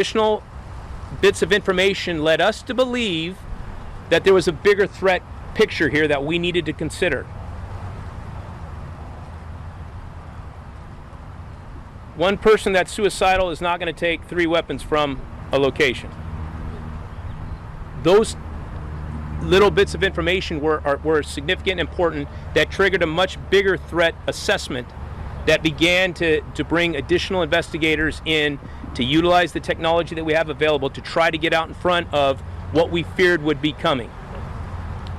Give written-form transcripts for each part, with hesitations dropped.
Additional bits of information led us to believe that there was a bigger threat picture here that we needed to consider. One person that's suicidal is not going to take 3 weapons from a location. Those little bits of information were significant and important that triggered a much bigger threat assessment that began to bring additional investigators in to utilize the technology that we have available to try to get out in front of what we feared would be coming.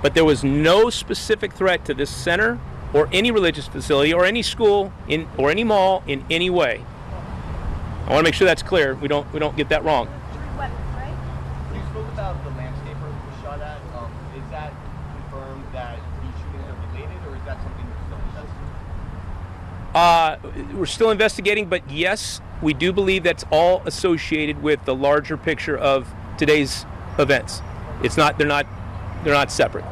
But there was no specific threat to this center or any religious facility or any school or any mall in any way. I want to make sure that's clear. We don't get that wrong. 3 weapons, right? You spoke about the landscaper who was shot at. Is that confirmed that these shootings are related, or is that something you're still investigating? We're still investigating, but yes, we do believe that's all associated with the larger picture of today's events. It's not. They're not separate.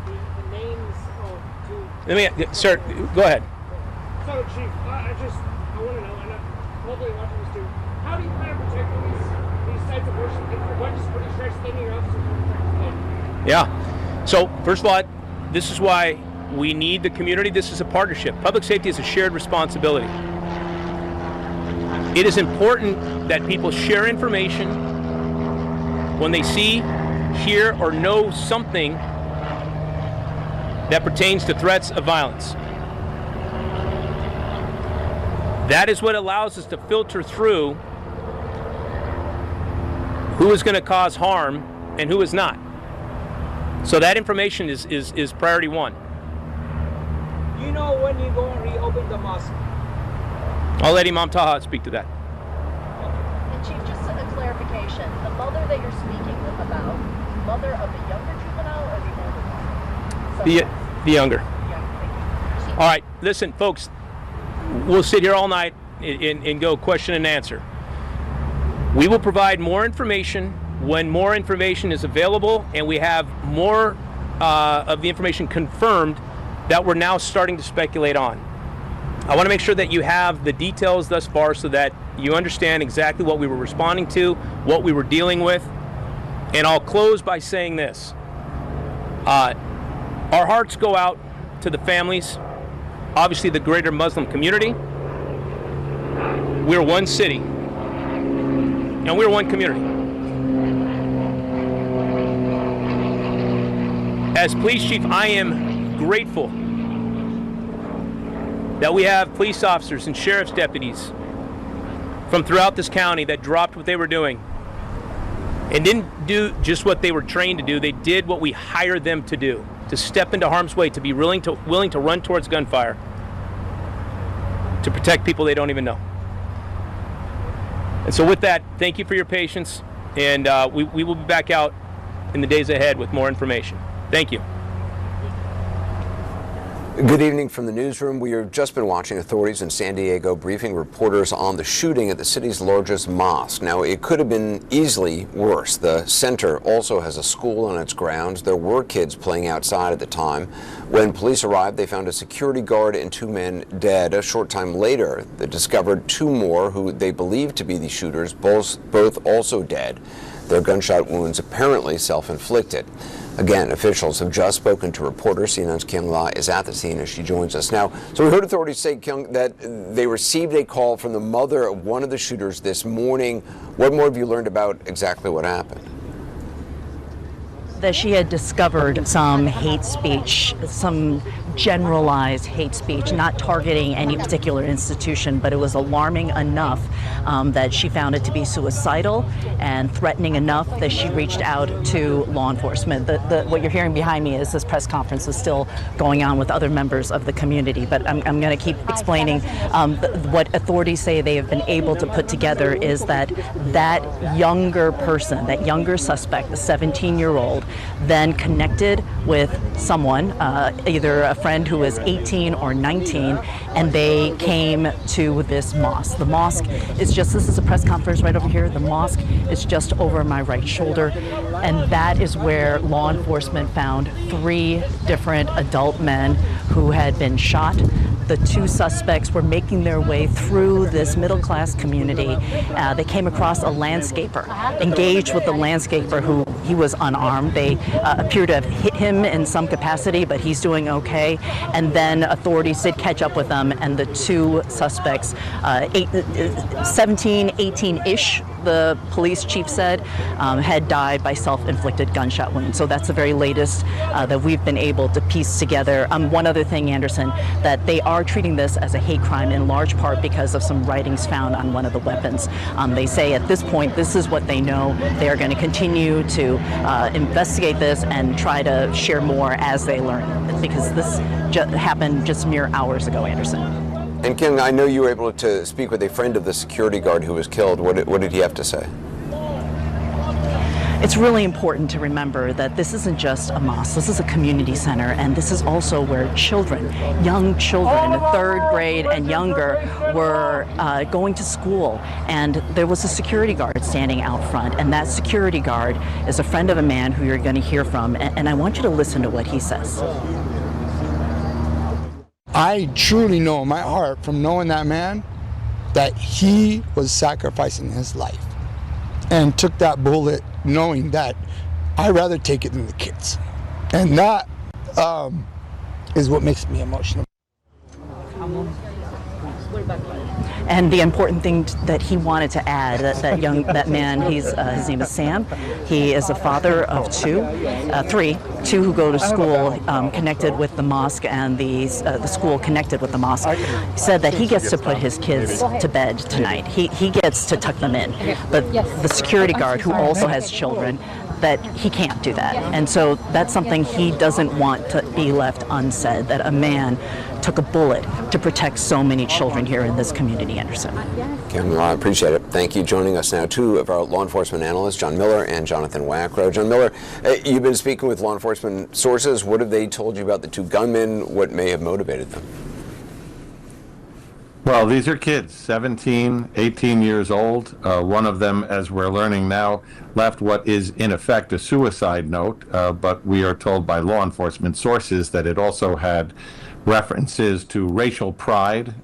The names of 2. Let me, sir, go ahead. So, Chief, I want to know, and I'm hopefully watching this too. How do you plan on protecting these sites of worship? What should I extend your officers to protect? Yeah. So first of all, this is why we need the community. This is a partnership. Public safety is a shared responsibility. It is important that people share information when they see, hear, or know something that pertains to threats of violence. That is what allows us to filter through who is going to cause harm and who is not. So that information is priority 1. Do you know when you're going to reopen the mosque? I'll let Imam Taha speak to that. And Chief, just a clarification, the mother that you're speaking about, mother of the younger juvenile or the older one? The younger. Yeah, thank you. All right, listen, folks, we'll sit here all night and go question and answer. We will provide more information when more information is available and we have more of the information confirmed that we're now starting to speculate on. I want to make sure that you have the details thus far so that you understand exactly what we were responding to, what we were dealing with. And I'll close by saying this. Our hearts go out to the families, obviously the greater Muslim community. We're one city, and we're one community. As police chief, I am grateful that we have police officers and sheriff's deputies from throughout this county that dropped what they were doing and didn't do just what they were trained to do. They did what we hired them to do, to step into harm's way, to be willing to run towards gunfire, to protect people they don't even know. And so with that, thank you for your patience, and we will be back out in the days ahead with more information. Thank you. Good evening from the newsroom. We have just been watching authorities in San Diego briefing reporters on the shooting at the city's largest mosque. Now, it could have been easily worse. The center also has a school on its grounds. There were kids playing outside at the time. When police arrived, they found a security guard and 2 men dead. A short time later, they discovered 2 more who they believed to be the shooters, both also dead. Their gunshot wounds apparently self-inflicted. Again, officials have just spoken to reporters. CNN's Kyung La is at the scene as she joins us now. So we heard authorities say, Kyung, that they received a call from the mother of one of the shooters this morning. What more have you learned about exactly what happened? That she had discovered some hate speech, some generalized hate speech, not targeting any particular institution, but it was alarming enough that she found it to be suicidal and threatening enough that she reached out to law enforcement. What you're hearing behind me is this press conference is still going on with other members of the community, but I'm going to keep explaining what authorities say they have been able to put together is that younger person, that younger suspect, the 17-year-old, then connected with someone, either a friend who was 18 or 19, and they came to this mosque. The mosque is just, this is a press conference right over here, the mosque is just over my right shoulder, and that is where law enforcement found 3 different adult men who had been shot. the two suspects were making their way through this middle-class community. They came across a landscaper, engaged with the landscaper who he was unarmed. They appear to have hit him in some capacity, but he's doing okay. And then authorities did catch up with them, and the two suspects, 17, 18-ish, the police chief said, had died by self-inflicted gunshot wounds. So that's the very latest that we've been able to piece together. One other thing, Anderson, that they are treating this as a hate crime in large part because of some writings found on one of the weapons. They say at this point, this is what they know. They are going to continue to investigate this and try to share more as they learn, because this happened just mere hours ago, Anderson. And Kim, I know you were able to speak with a friend of the security guard who was killed. What did he have to say? It's really important to remember that this isn't just a mosque, this is a community center, and this is also where children, young children, 3rd grade and younger, were going to school. And there was a security guard standing out front, and that security guard is a friend of a man who you're going to hear from, and I want you to listen to what he says. I truly know in my heart, from knowing that man, that he was sacrificing his life and took that bullet knowing that I'd rather take it than the kids. And that is what makes me emotional. And the important thing that he wanted to add, that man, his name is Sam. He is a father of two who go to school connected with the mosque, and the school connected with the mosque. He said that he gets to put his kids to bed tonight. He gets to tuck them in. But the security guard, who also has children, that he can't do that. And so that's something he doesn't want to be left unsaid, that a man took a bullet to protect so many children here in this community, Anderson. Kim, I appreciate it. Thank you. Joining us now, two of our law enforcement analysts, John Miller and Jonathan Wackrow. John Miller, you've been speaking with law enforcement sources. What have they told you about the two gunmen? What may have motivated them? Well, these are kids, 17, 18 years old. One of them, as we're learning now, left what is in effect a suicide note, but we are told by law enforcement sources that it also had references to racial pride.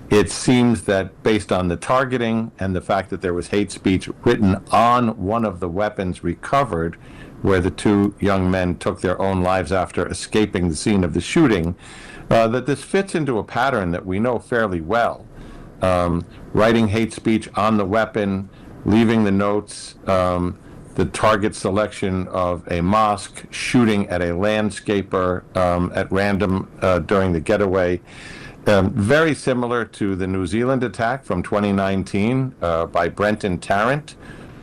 It seems that based on the targeting and the fact that there was hate speech written on one of the weapons recovered, where the two young men took their own lives after escaping the scene of the shooting, that this fits into a pattern that we know fairly well. Writing hate speech on the weapon, leaving the notes, the target selection of a mosque, shooting at a landscaper at random during the getaway. Very similar to the New Zealand attack from 2019 by Brenton Tarrant,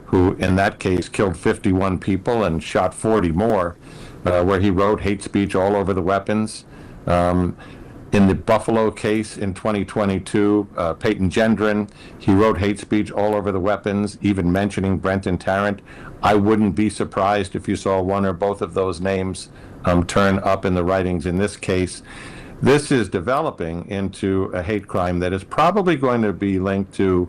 who in that case killed 51 people and shot 40 more, where he wrote hate speech all over the weapons. In the Buffalo case in 2022, Peyton Gendron, he wrote hate speech all over the weapons, even mentioning Brenton Tarrant. I wouldn't be surprised if you saw one or both of those names turn up in the writings in this case. This is developing into a hate crime that is probably going to be linked to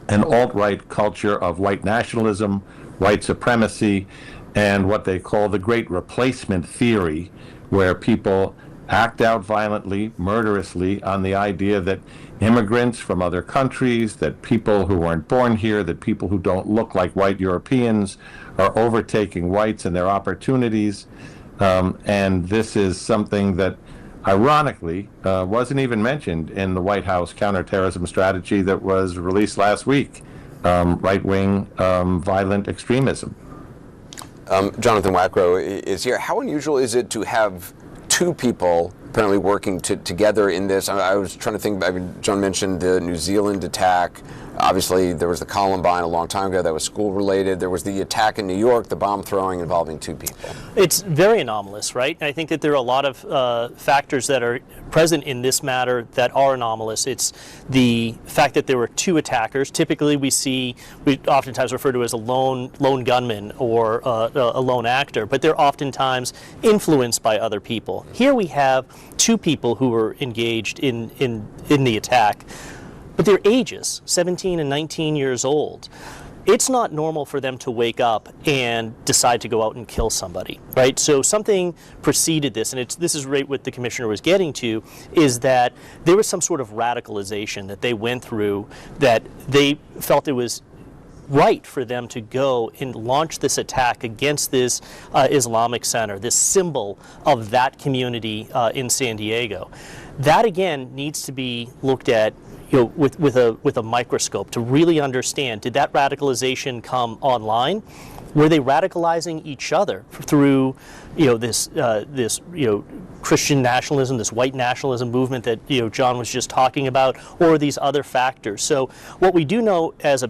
an alt-right culture of white nationalism, white supremacy, and what they call the Great Replacement theory, where people act out violently, murderously, on the idea that immigrants from other countries, that people who weren't born here, that people who don't look like white Europeans are overtaking whites and their opportunities. And this is something that, ironically, wasn't even mentioned in the White House counterterrorism strategy that was released last week, right-wing violent extremism. Jonathan Wackrow is here. How unusual is it to have two people apparently working together in this? I was trying to think, I mean, John mentioned the New Zealand attack. Obviously, there was the Columbine a long time ago that was school-related. There was the attack in New York, the bomb throwing involving two people. It's very anomalous, right? And I think that there are a lot of factors that are present in this matter that are anomalous. It's the fact that there were two attackers. Typically, we oftentimes refer to as a lone gunman or a lone actor, but they're oftentimes influenced by other people. Here we have two people who were engaged in the attack. But their ages, 17 and 19 years old. it's not normal for them to wake up and decide to go out and kill somebody, right? So something preceded this, and this is right what the commissioner was getting to, is that there was some sort of radicalization that they went through, that they felt it was right for them to go and launch this attack against this Islamic Center, this symbol of that community in San Diego. That again needs to be looked at, with a microscope to really understand, did that radicalization come online? Were they radicalizing each other through, this Christian nationalism, this white nationalism movement that John was just talking about, or these other factors? So what we do know as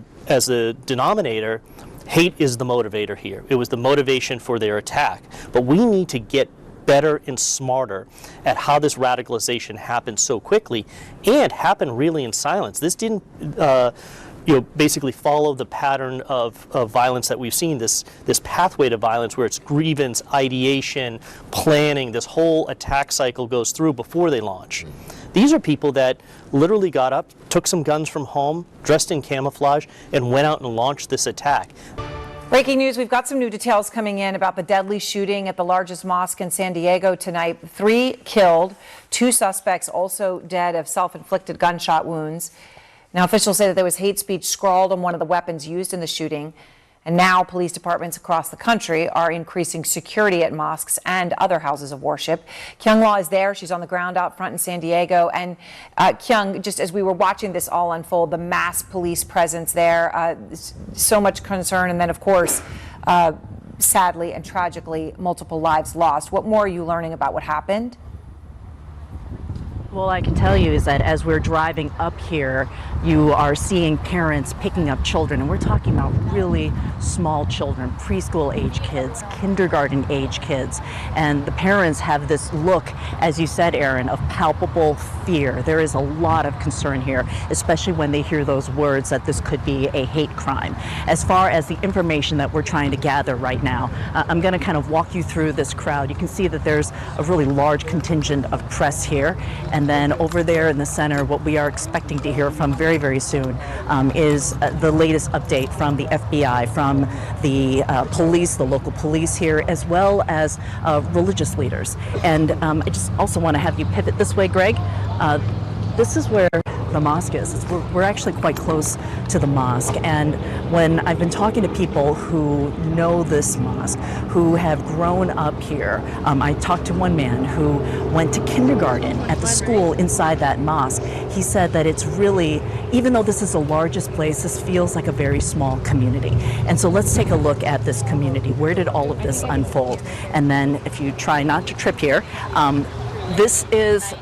a denominator, hate is the motivator here. It was the motivation for their attack. But we need to get better and smarter at how this radicalization happened so quickly, and happened really in silence. This didn't basically follow the pattern of violence that we've seen, this pathway to violence where it's grievance, ideation, planning, this whole attack cycle goes through before they launch. These are people that literally got up, took some guns from home, dressed in camouflage, and went out and launched this attack. Breaking news, we've got some new details coming in about the deadly shooting at the largest mosque in San Diego tonight. 3 killed, 2 suspects also dead of self-inflicted gunshot wounds. Now, officials say that there was hate speech scrawled on one of the weapons used in the shooting. And now police departments across the country are increasing security at mosques and other houses of worship. Kyung Wha is there. She's on the ground out front in San Diego. And Kyung, just as we were watching this all unfold, the mass police presence there, so much concern. And then, of course, sadly and tragically, multiple lives lost. What more are you learning about what happened? Well, I can tell you is that as we're driving up here, you are seeing parents picking up children, and we're talking about really small children, preschool age kids, kindergarten age kids, and the parents have this look, as you said, Aaron, of palpable fear. There is a lot of concern here, especially when they hear those words that this could be a hate crime. As far as the information that we're trying to gather right now, I'm going to kind of walk you through this crowd. You can see that there's a really large contingent of press here, and then over there in the center, what we are expecting to hear from very, very soon is the latest update from the FBI, from the police, the local police here, as well as religious leaders. And I just also want to have you pivot this way, Greg. This is where the mosque is. We're actually quite close to the mosque, and when I've been talking to people who know this mosque, who have grown up here, I talked to one man who went to kindergarten at the school inside that mosque. He said that it's really, even though this is the largest place, this feels like a very small community. And so let's take a look at this community. Where did all of this unfold? And then if you try not to trip here, this is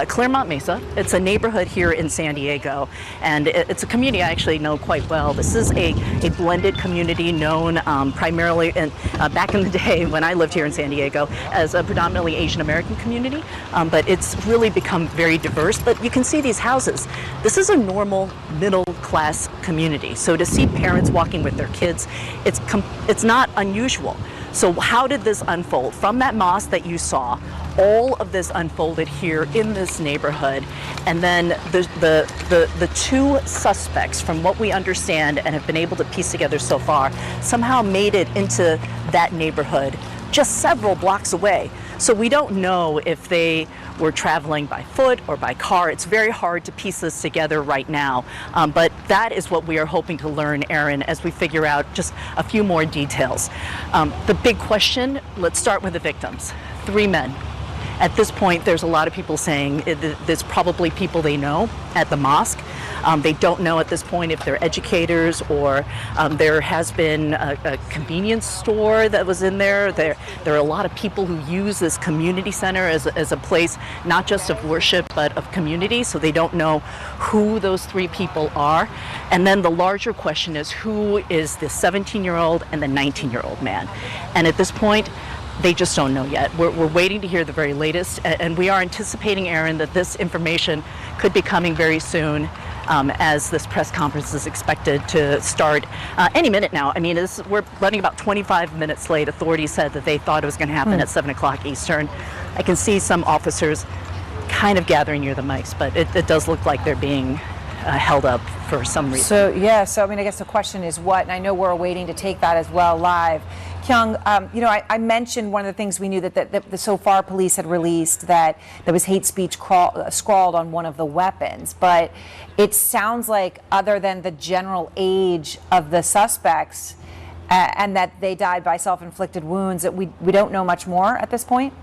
Clairemont Mesa. It's a neighborhood here in San Diego, and it's a community I actually know quite well. This is a blended community known primarily back in the day when I lived here in San Diego as a predominantly Asian American community, but it's really become very diverse. But you can see these houses. This is a normal middle class community. So to see parents walking with their kids, it's not unusual. So how did this unfold? From that mosque that you saw, all of this unfolded here in this neighborhood, and then the 2 suspects, from what we understand and have been able to piece together so far, somehow made it into that neighborhood just several blocks away. So we don't know if they were traveling by foot or by car. It's very hard to piece this together right now, but that is what we are hoping to learn, Aaron, as we figure out just a few more details. The big question, let's start with the victims. 3 men. At this point, there's a lot of people saying there's probably people they know at the mosque. They don't know at this point if they're educators or there has been a convenience store that was in there. There are a lot of people who use this community center as a place not just of worship but of community, so they don't know who those 3 people are. And then the larger question is, who is the 17-year-old and the 19-year-old man? And at this point, they just don't know yet. We're waiting to hear the very latest, and we are anticipating, Aaron, that this information could be coming very soon, as this press conference is expected to start any minute now. I mean, we're running about 25 minutes late. Authorities said that they thought it was going to happen at 7 o'clock Eastern. I can see some officers kind of gathering near the mics, but it does look like they're being held up for some reason. So yeah, so I mean, I guess the question is what, and I know we're waiting to take that as well live. Kyung, you know, I mentioned one of the things we knew that the so far police had released that there was hate speech scrawled on one of the weapons, but it sounds like other than the general age of the suspects and that they died by self-inflicted wounds, that we don't know much more at this point?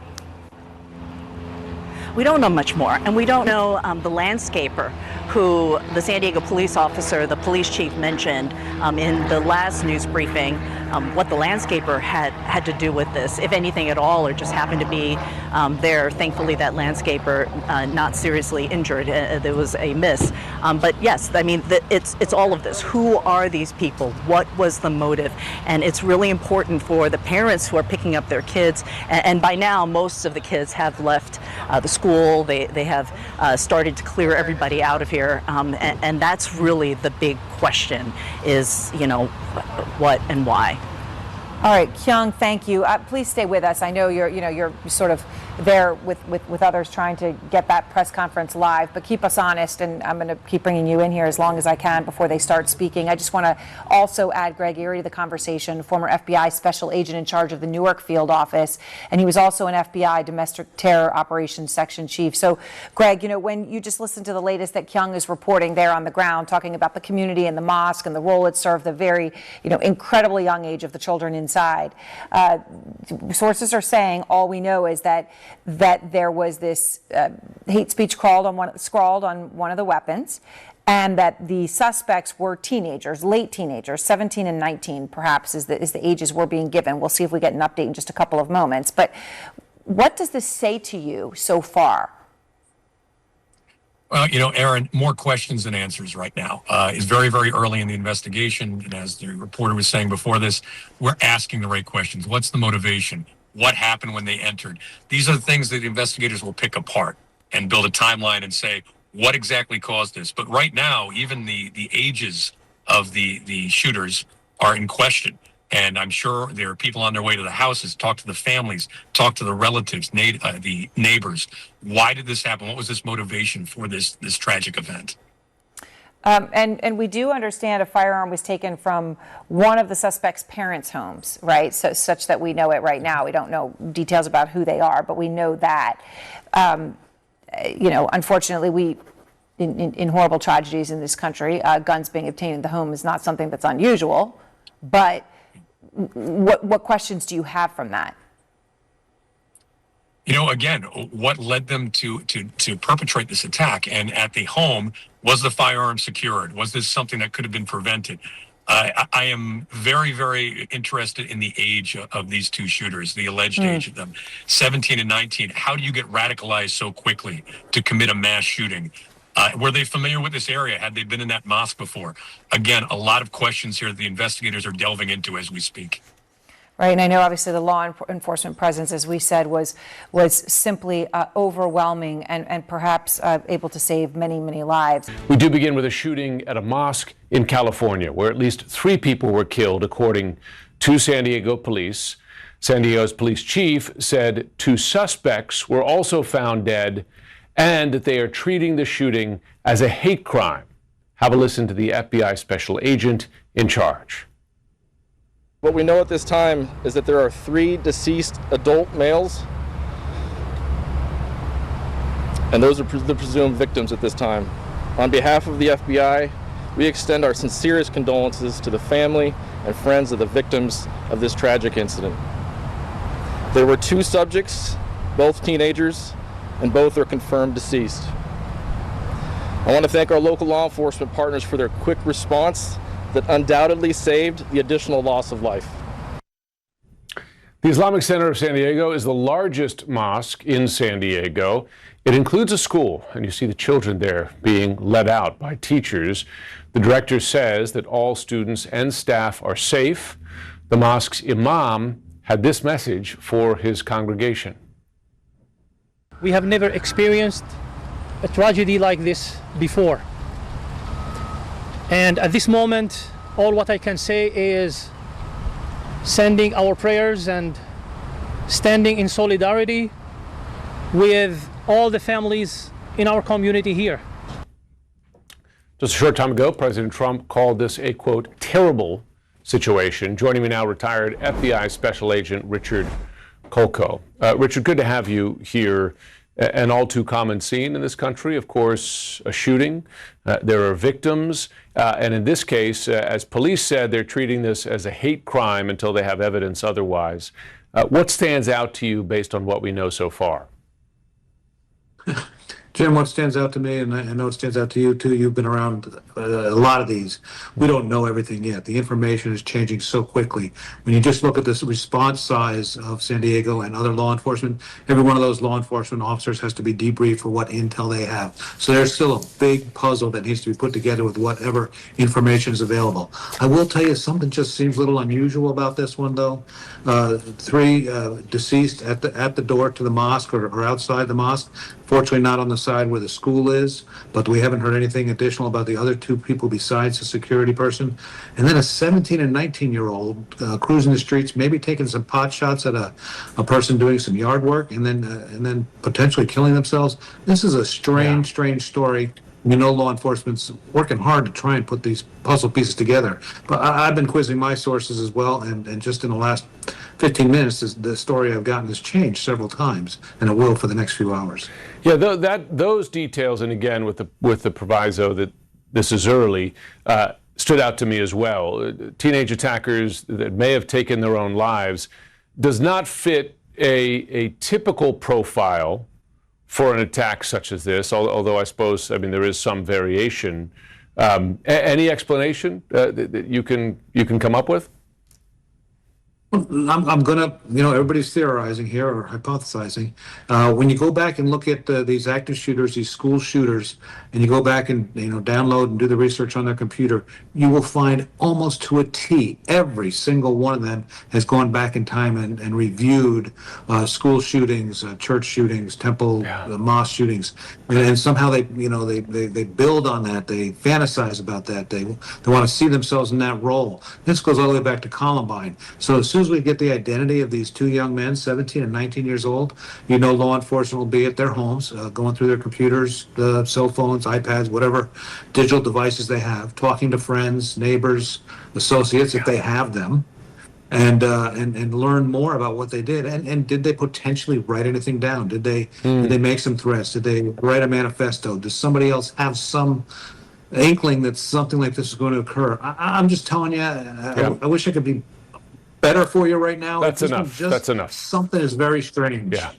We don't know much more, and we don't know the landscaper who the San Diego police officer, the police chief, mentioned in the last news briefing, what the landscaper had to do with this, if anything at all, or just happened to be there. Thankfully, that landscaper not seriously injured. There was a miss. But yes, I mean, it's all of this. Who are these people? What was the motive? And it's really important for the parents who are picking up their kids. And by now, most of the kids have left the school. They have started to clear everybody out of here. And that's really the big question is, you know, what and why. All right, Kyung, thank you. Please stay with us. I know you're sort of there with others trying to get that press conference live, but keep us honest, and I'm going to keep bringing you in here as long as I can before they start speaking. I just want to also add Greg Erie to the conversation, former FBI special agent in charge of the Newark field office, and he was also an FBI domestic terror operations section chief. So, Greg, you know, when you just listened to the latest that Kyung is reporting there on the ground, talking about the community and the mosque and the role it served, the very, you know, incredibly young age of the children inside, sources are saying all we know is that there was this hate speech scrawled on one of the weapons, and that the suspects were teenagers, late teenagers, 17 and 19 perhaps is the ages we're being given. We'll see if we get an update in just a couple of moments. But what does this say to you so far? Well, you know, Aaron, more questions than answers right now. It's very, very early in the investigation. And as the reporter was saying before this, we're asking the right questions. What's the motivation? What happened when they entered? These are the things that investigators will pick apart and build a timeline and say, what exactly caused this? But right now, even the ages of the shooters are in question. And I'm sure there are people on their way to the houses, talk to the families, talk to the relatives, the neighbors. Why did this happen? What was this motivation for this tragic event? And we do understand a firearm was taken from one of the suspects' parents' homes, right? So such that we know it right now. We don't know details about who they are, but we know that. You know, unfortunately, in horrible tragedies in this country, guns being obtained in the home is not something that's unusual. But what questions do you have from that? You know, again, what led them to perpetrate this attack? And at the home, was the firearm secured? Was this something that could have been prevented? I am very, very interested in the age of these two shooters, the alleged age of them, 17 and 19. How do you get radicalized so quickly to commit a mass shooting? Were they familiar with this area? Had they been in that mosque before? Again, a lot of questions here that the investigators are delving into as we speak. Right, and I know obviously the law enforcement presence, as we said, was simply overwhelming and perhaps able to save many, many lives. We do begin with a shooting at a mosque in California, where at least 3 people were killed, according to San Diego police. San Diego's police chief said 2 suspects were also found dead and that they are treating the shooting as a hate crime. Have a listen to the FBI special agent in charge. What we know at this time is that there are 3 deceased adult males, and those are the presumed victims at this time. On behalf of the FBI, we extend our sincerest condolences to the family and friends of the victims of this tragic incident. There were 2 subjects, both teenagers, and both are confirmed deceased. I want to thank our local law enforcement partners for their quick response that undoubtedly saved the additional loss of life. The Islamic Center of San Diego is the largest mosque in San Diego. It includes a school, and you see the children there being led out by teachers. The director says that all students and staff are safe. The mosque's imam had this message for his congregation. We have never experienced a tragedy like this before. And at this moment, all what I can say is sending our prayers and standing in solidarity with all the families in our community here. Just a short time ago, President Trump called this a, quote, terrible situation. Joining me now, retired FBI Special Agent Richard Kolko. Richard, good to have you here. An all too common scene in this country, of course, a shooting. There are victims. And in this case, as police said, they're treating this as a hate crime until they have evidence otherwise. What stands out to you based on what we know so far? Jim, what stands out to me, and I know it stands out to you too, you've been around a lot of these. We don't know everything yet. The information is changing so quickly. When you just look at this response size of San Diego and other law enforcement, every one of those law enforcement officers has to be debriefed for what intel they have. So there's still a big puzzle that needs to be put together with whatever information is available. I will tell you something just seems a little unusual about this one, though. 3 deceased at the door to the mosque or outside the mosque. Fortunately, not on the side where the school is, but we haven't heard anything additional about the other 2 people besides the security person. And then a 17 and 19-year-old cruising the streets, maybe taking some pot shots at a person doing some yard work, and then potentially killing themselves. This is a strange story. You know, law enforcement's working hard to try and put these puzzle pieces together. But I've been quizzing my sources as well, and just in the last 15 minutes, the story I've gotten has changed several times, and it will for the next few hours. Yeah, those details, and again with the proviso that this is early, stood out to me as well. Teenage attackers that may have taken their own lives does not fit a typical profile for an attack such as this, although I suppose, there is some variation. Any explanation that you can come up with? I'm gonna, everybody's theorizing here or hypothesizing. When you go back and look at these active shooters, these school shooters, and you go back and download and do the research on their computer, you will find almost to a T every single one of them has gone back in time and reviewed school shootings, church shootings, temple, mosque shootings, and somehow they build on that. They fantasize about that. They want to see themselves in that role. This goes all the way back to Columbine. So as soon as we get the identity of these 2 young men, 17 and 19 years old, law enforcement will be at their homes, going through their computers, cell phones, iPads, whatever digital devices they have, talking to friends, neighbors, associates, if they have them, and learn more about what they did. And did they potentially write anything down? Did they make some threats? Did they write a manifesto? Does somebody else have some inkling that something like this is going to occur? I'm just telling you, I wish I could be better for you right now. That's enough. That's enough. Something is very strange. Yeah.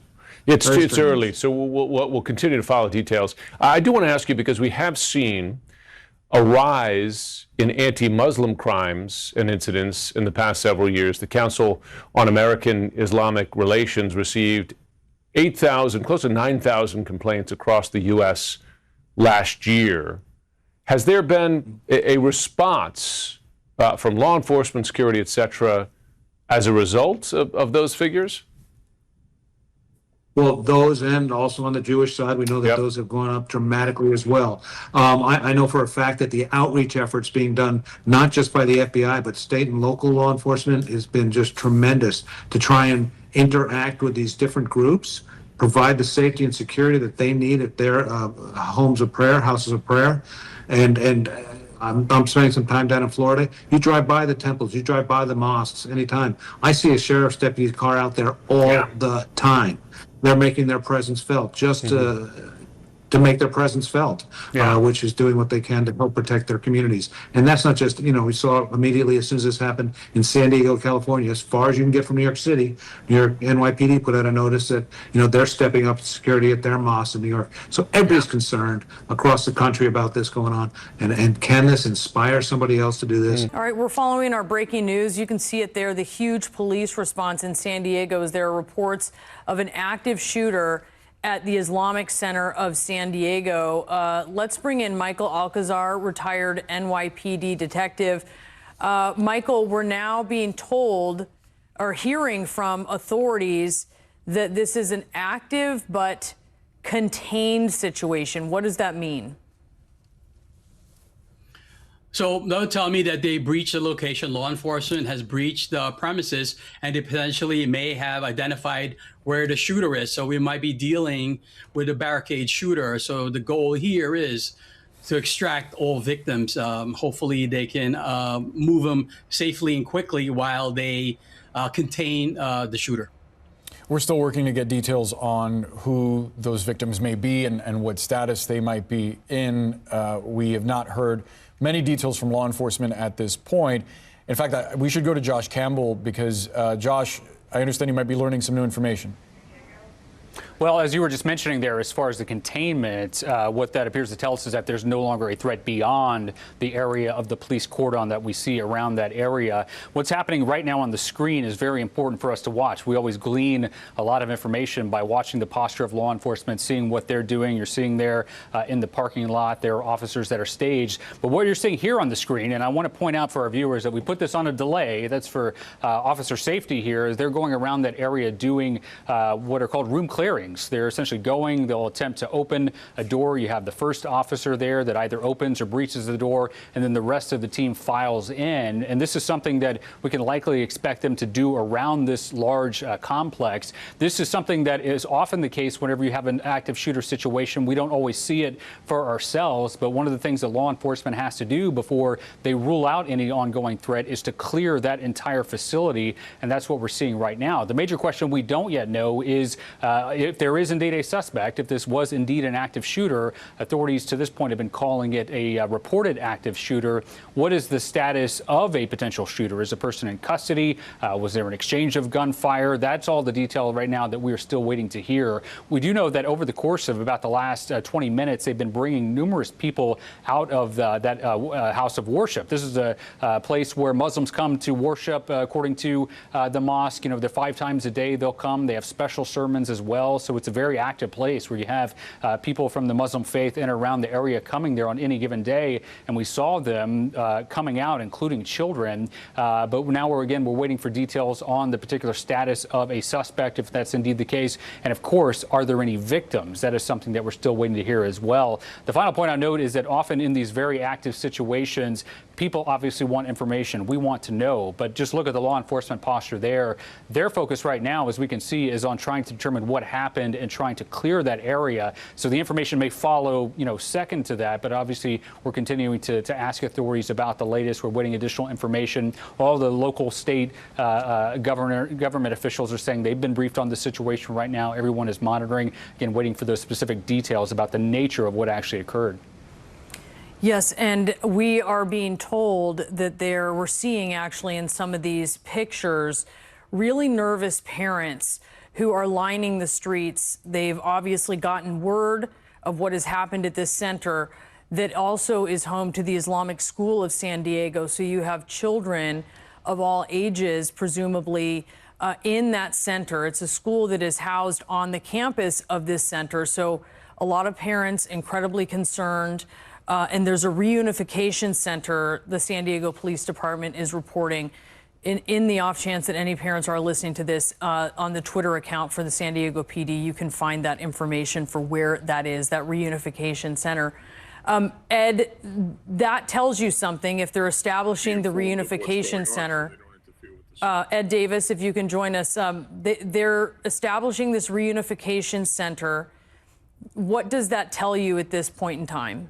It's early, so we'll continue to follow details. I do want to ask you, because we have seen a rise in anti-Muslim crimes and incidents in the past several years. The Council on American Islamic Relations received 8,000, close to 9,000 complaints across the U.S. last year. Has there been a response from law enforcement, security, et cetera, as a result of those figures? Well, those, and also on the Jewish side, we know that those have gone up dramatically as well. I know for a fact that the outreach efforts being done, not just by the FBI, but state and local law enforcement, has been just tremendous to try and interact with these different groups, provide the safety and security that they need at their homes of prayer, houses of prayer. And I'm spending some time down in Florida. You drive by the temples, you drive by the mosques anytime. I see a sheriff's deputy's car out there all the time. They're making their presence felt, just to make their presence felt, which is doing what they can to help protect their communities. And that's not just, we saw immediately as soon as this happened in San Diego, California, as far as you can get from New York City. New York NYPD put out a notice that, they're stepping up security at their mosques in New York. So everybody's concerned across the country about this going on. And can this inspire somebody else to do this? All right, we're following our breaking news. You can see it there, the huge police response in San Diego as there are reports of an active shooter at the Islamic Center of San Diego. Let's bring in Michael Alcazar, retired NYPD detective. Michael, we're now being told or hearing from authorities that this is an active but contained situation. What does that mean? So they'll tell me that they breached the location. Law enforcement has breached the premises, and they potentially may have identified where the shooter is. So we might be dealing with a barricade shooter. So the goal here is to extract all victims. Hopefully they can move them safely and quickly while they contain the shooter. We're still working to get details on who those victims may be and what status they might be in. We have not heard many details from law enforcement at this point. In fact, we should go to Josh Campbell because, Josh, I understand you might be learning some new information. Well, as you were just mentioning there, as far as the containment, what that appears to tell us is that there's no longer a threat beyond the area of the police cordon that we see around that area. What's happening right now on the screen is very important for us to watch. We always glean a lot of information by watching the posture of law enforcement, seeing what they're doing. You're seeing there in the parking lot, there are officers that are staged. But what you're seeing here on the screen, and I want to point out for our viewers that we put this on a delay, that's for officer safety here, is they're going around that area doing what are called room clearings. They're essentially going, they'll attempt to open a door. You have the first officer there that either opens or breaches the door, and then the rest of the team files in. And this is something that we can likely expect them to do around this large complex. This is something that is often the case whenever you have an active shooter situation. We don't always see it for ourselves, but one of the things that law enforcement has to do before they rule out any ongoing threat is to clear that entire facility, and that's what we're seeing right now. The major question we don't yet know is if there is indeed a suspect, if this was indeed an active shooter. Authorities to this point have been calling it a reported active shooter. What is the status of a potential shooter? Is a person in custody? Was there an exchange of gunfire? That's all the detail right now that we are still waiting to hear. We do know that over the course of about the last 20 minutes, they've been bringing numerous people out of that house of worship. This is a place where Muslims come to worship, according to the mosque. You know, they're 5 times a day they'll come. They have special sermons as well. So it's a very active place where you have people from the Muslim faith in and around the area coming there on any given day. And we saw them coming out, including children. But now we're waiting for details on the particular status of a suspect, if that's indeed the case. And of course, are there any victims? That is something that we're still waiting to hear as well. The final point I note is that often in these very active situations, people obviously want information. We want to know, but just look at the law enforcement posture there. Their focus right now, as we can see, is on trying to determine what happened and trying to clear that area. So the information may follow, second to that, but obviously we're continuing to ask authorities about the latest. We're waiting additional information. All the local, state government officials are saying they've been briefed on the situation right now. Everyone is monitoring, again, waiting for those specific details about the nature of what actually occurred. Yes, and we are being told that we're seeing actually in some of these pictures really nervous parents who are lining the streets. They've obviously gotten word of what has happened at this center that also is home to the Islamic School of San Diego. So you have children of all ages, presumably, in that center. It's a school that is housed on the campus of this center. So a lot of parents incredibly concerned. And there's a reunification center, the San Diego Police Department is reporting, in the off chance that any parents are listening to this, on the Twitter account for the San Diego PD, you can find that information for where that is, that reunification center. Ed, that tells you something. If they're establishing the reunification center, Ed Davis, if you can join us, they're establishing this reunification center. What does that tell you at this point in time?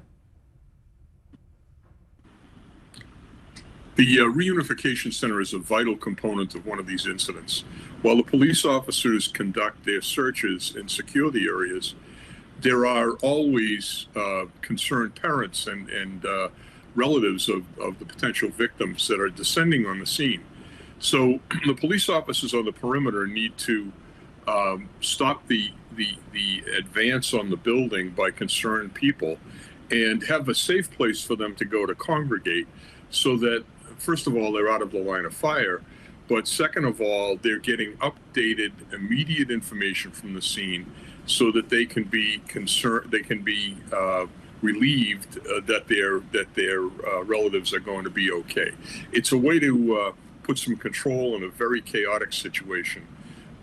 The reunification center is a vital component of one of these incidents. While the police officers conduct their searches and secure the areas, there are always concerned parents and relatives of the potential victims that are descending on the scene. So the police officers on the perimeter need to stop the advance on the building by concerned people and have a safe place for them to go to congregate, so that first of all, they're out of the line of fire, but second of all, they're getting updated, immediate information from the scene, so that they can be relieved that their relatives are going to be okay. It's a way to put some control in a very chaotic situation,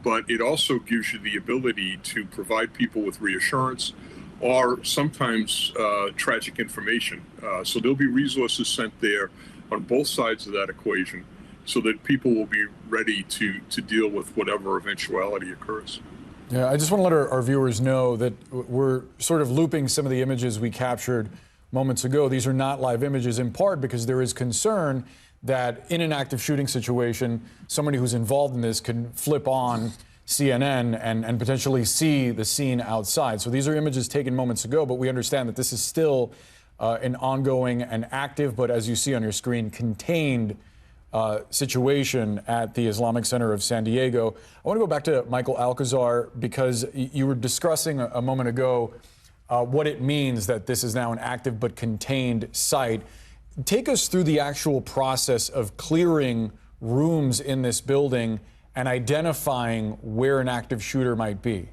but it also gives you the ability to provide people with reassurance or sometimes tragic information. So there'll be resources sent there on both sides of that equation, so that people will be ready to deal with whatever eventuality occurs. Yeah, I just want to let our viewers know that we're sort of looping some of the images we captured moments ago. These are not live images, in part because there is concern that in an active shooting situation, somebody who's involved in this can flip on CNN and potentially see the scene outside. So these are images taken moments ago, but we understand that this is still an ongoing and active, but as you see on your screen, contained situation at the Islamic Center of San Diego. I want to go back to Michael Alcazar because you were discussing a moment ago what it means that this is now an active but contained site. Take us through the actual process of clearing rooms in this building and identifying where an active shooter might be.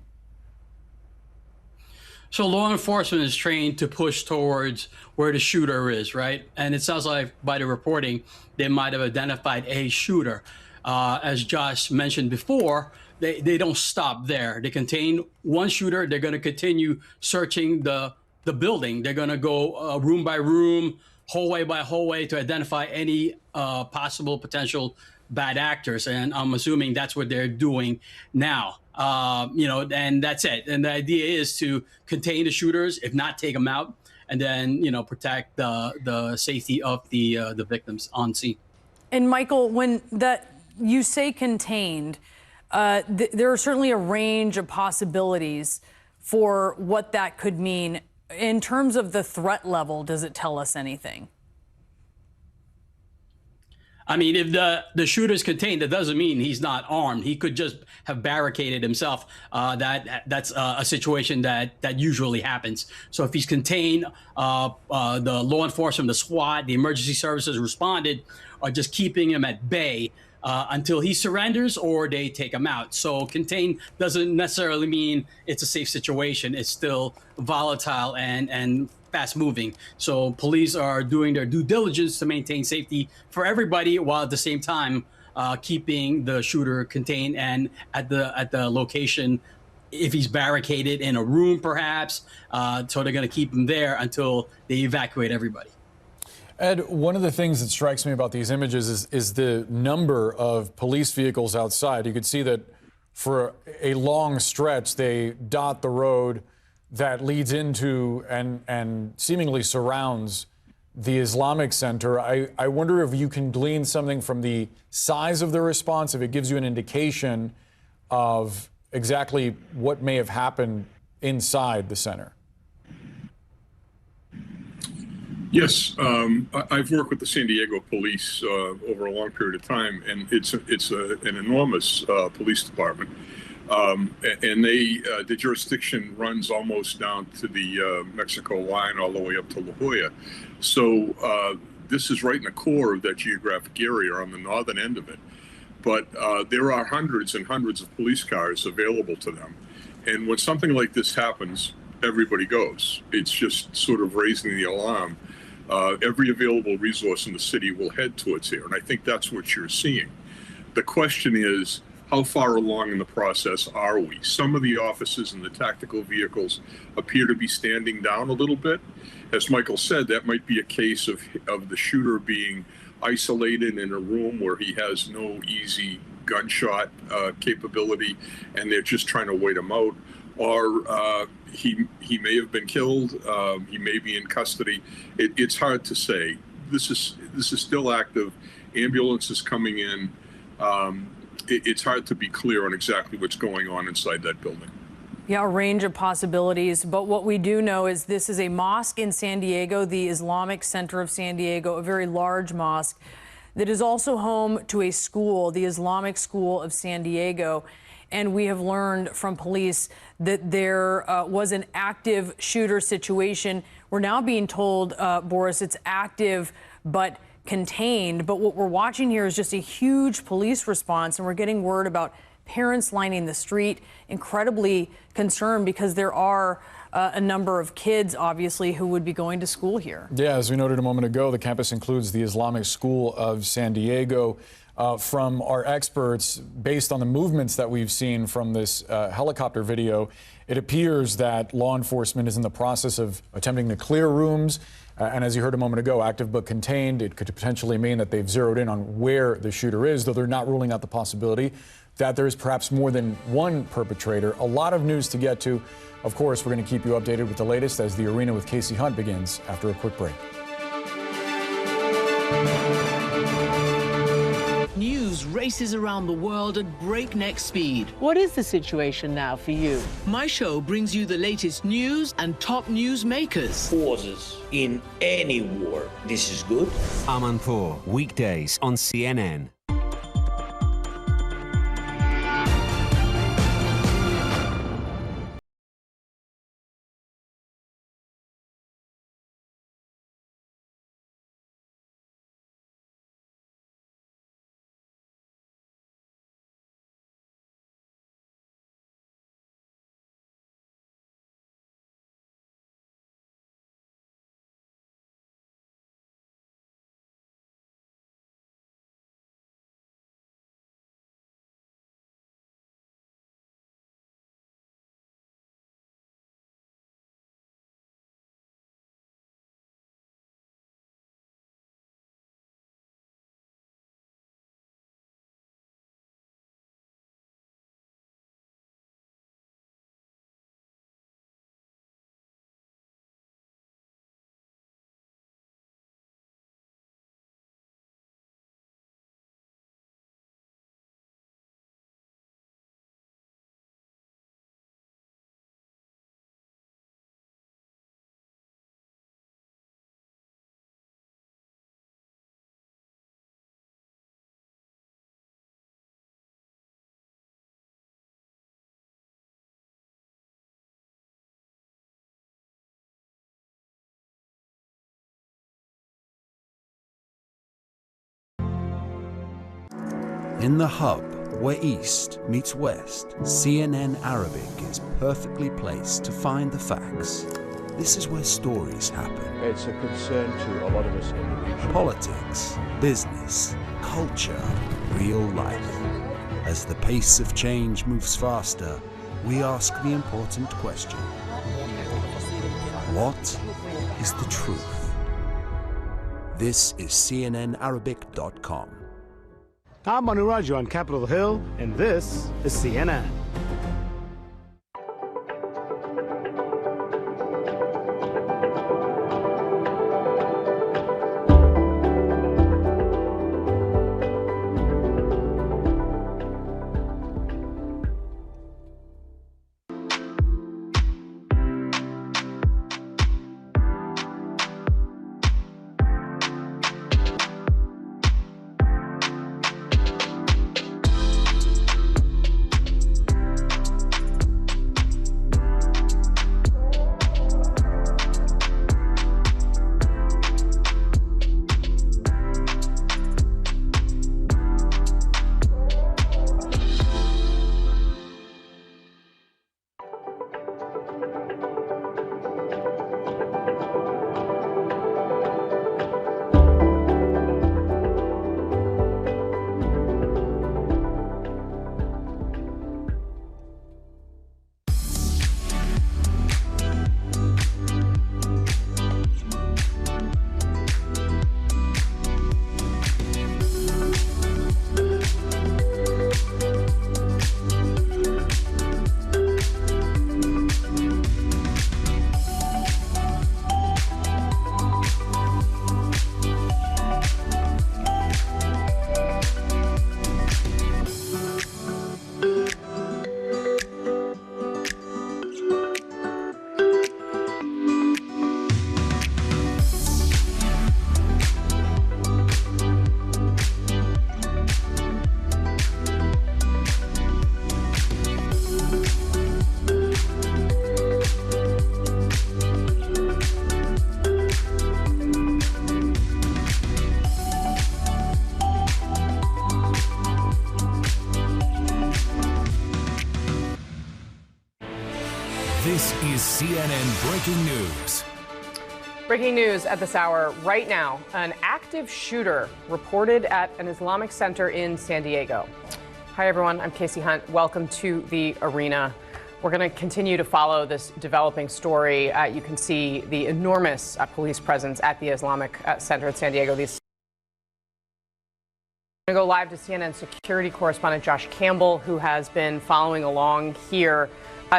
So law enforcement is trained to push towards where the shooter is, right? And it sounds like by the reporting, they might have identified a shooter. As Josh mentioned before, they don't stop there. They contain one shooter. They're going to continue searching the building. They're going to go room by room, hallway by hallway to identify any possible potential bad actors. And I'm assuming that's what they're doing now. And that's it. And the idea is to contain the shooters, if not take them out, and then, protect the safety of the victims on scene. And Michael, when you say contained, there are certainly a range of possibilities for what that could mean. In terms of the threat level, does it tell us anything? I mean, if the shooter's contained, that doesn't mean he's not armed. He could just have barricaded himself. That's a situation that usually happens. So if he's contained, the law enforcement, the SWAT, the emergency services responded are just keeping him at bay until he surrenders or they take him out. So contained doesn't necessarily mean it's a safe situation. It's still volatile and fast moving. So police are doing their due diligence to maintain safety for everybody while at the same time keeping the shooter contained and at the location, if he's barricaded in a room perhaps. So they're going to keep him there until they evacuate everybody. Ed, one of the things that strikes me about these images is the number of police vehicles outside. You could see that for a long stretch, they dot the road that leads into and seemingly surrounds the Islamic Center. I wonder if you can glean something from the size of the response, if it gives you an indication of exactly what may have happened inside the center. Yes, I've worked with the San Diego police over a long period of time, and it's an enormous police department. And the jurisdiction runs almost down to the Mexico line all the way up to La Jolla. So this is right in the core of that geographic area on the northern end of it. But there are hundreds and hundreds of police cars available to them. And when something like this happens, everybody goes. It's just sort of raising the alarm. Every available resource in the city will head towards here. And I think that's what you're seeing. The question is, how far along in the process are we? Some of the officers and the tactical vehicles appear to be standing down a little bit. As Michael said, that might be a case of the shooter being isolated in a room where he has no easy gunshot capability, and they're just trying to wait him out. Or he may have been killed. He may be in custody. It's hard to say. This is still active. Ambulances coming in. It's hard to be clear on exactly what's going on inside that building. Yeah, a range of possibilities. But what we do know is this is a mosque in San Diego, the Islamic Center of San Diego, a very large mosque that is also home to a school, the Islamic School of San Diego. And we have learned from police that there was an active shooter situation. We're now being told, Boris, it's active but contained. But what we're watching here is just a huge police response, and we're getting word about parents lining the street, incredibly concerned because there are a number of kids, obviously, who would be going to school here. Yeah, as we noted a moment ago, the campus includes the Islamic School of San Diego. From our experts, based on the movements that we've seen from this helicopter video, it appears that law enforcement is in the process of attempting to clear rooms And as you heard a moment ago, active but contained, it could potentially mean that they've zeroed in on where the shooter is, though they're not ruling out the possibility that there is perhaps more than one perpetrator. A lot of news to get to. Of course, we're going to keep you updated with the latest as The Arena with Casey Hunt begins after a quick break. News races around the world at breakneck speed. What is the situation now for you? My show brings you the latest news and top news makers. Pauses in any war. This is good. Amanpour, weekdays on CNN. In the hub, where East meets West, CNN Arabic is perfectly placed to find the facts. This is where stories happen. It's a concern to a lot of us in the region. Politics, business, culture, real life. As the pace of change moves faster, we ask the important question. What is the truth? This is CNNArabic.com. I'm Manu Raju on Capitol Hill, and this is CNN. This is CNN Breaking News. Breaking news at this hour right now. An active shooter reported at an Islamic Center in San Diego. Hi, everyone. I'm Casey Hunt. Welcome to the Arena. We're going to continue to follow this developing story. You can see the enormous police presence at the Islamic Center in San Diego. These I'm going to go live to CNN security correspondent Josh Campbell, who has been following along here.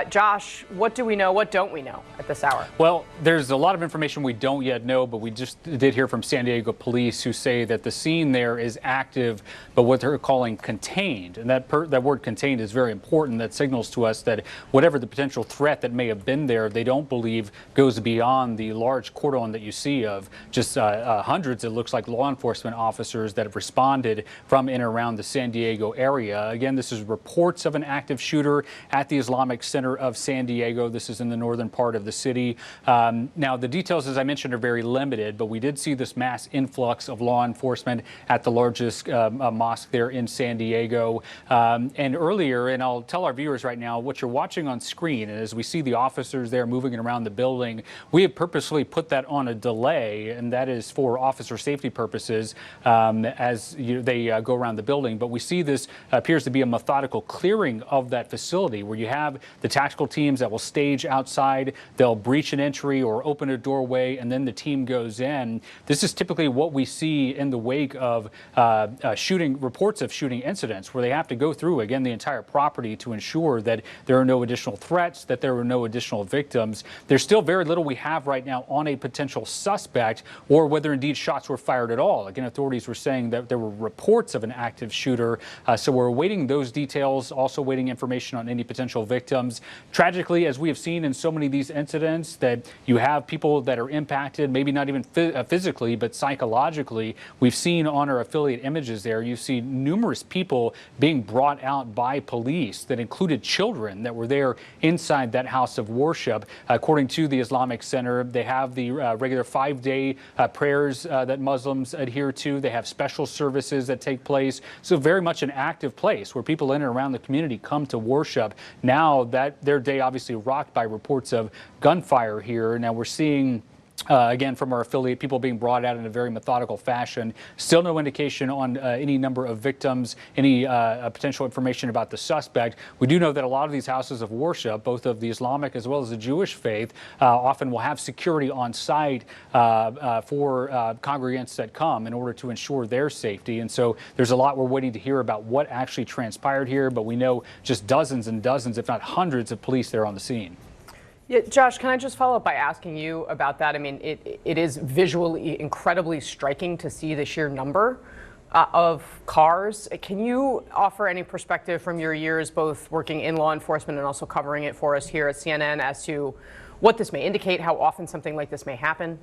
Josh, what do we know? What don't we know at this hour? Well, there's a lot of information we don't yet know, but we just did hear from San Diego police who say that the scene there is active, but what they're calling contained. And that word contained is very important. That signals to us that whatever the potential threat that may have been there, they don't believe goes beyond the large cordon that you see of just hundreds, it looks like, law enforcement officers that have responded from in and around the San Diego area. Again, this is reports of an active shooter at the Islamic Center of San Diego. This is in the northern part of the city. Now, the details, as I mentioned, are very limited, but we did see this mass influx of law enforcement at the largest mosque there in San Diego. And earlier, and I'll tell our viewers right now, what you're watching on screen, and as we see the officers there moving around the building, we have purposely put that on a delay, and that is for officer safety purposes as they go around the building. But we see this appears to be a methodical clearing of that facility where you have the tactical teams that will stage outside. They'll breach an entry or open a doorway, and then the team goes in. This is typically what we see in the wake of reports of shooting incidents, where they have to go through, again, the entire property to ensure that there are no additional threats, that there are no additional victims. There's still very little we have right now on a potential suspect or whether indeed shots were fired at all. Again, authorities were saying that there were reports of an active shooter, so we're awaiting those details, also waiting information on any potential victims. Tragically, as we have seen in so many of these incidents, that you have people that are impacted, maybe not even physically, but psychologically. We've seen on our affiliate images there, you see numerous people being brought out by police that included children that were there inside that house of worship. According to the Islamic Center, they have the regular 5-day prayers that Muslims adhere to. They have special services that take place. So very much an active place where people in and around the community come to worship. Now that their day obviously rocked by reports of gunfire here. Now we're seeing again, from our affiliate, people being brought out in a very methodical fashion. Still no indication on any number of victims, any potential information about the suspect. We do know that a lot of these houses of worship, both of the Islamic as well as the Jewish faith, often will have security on site for congregants that come in order to ensure their safety. And so there's a lot we're waiting to hear about what actually transpired here, but we know just dozens and dozens, if not hundreds, of police there on the scene. Yeah, Josh, can I just follow up by asking you about that? I mean, it is visually incredibly striking to see the sheer number of cars. Can you offer any perspective from your years both working in law enforcement and also covering it for us here at CNN as to what this may indicate, how often something like this may happen?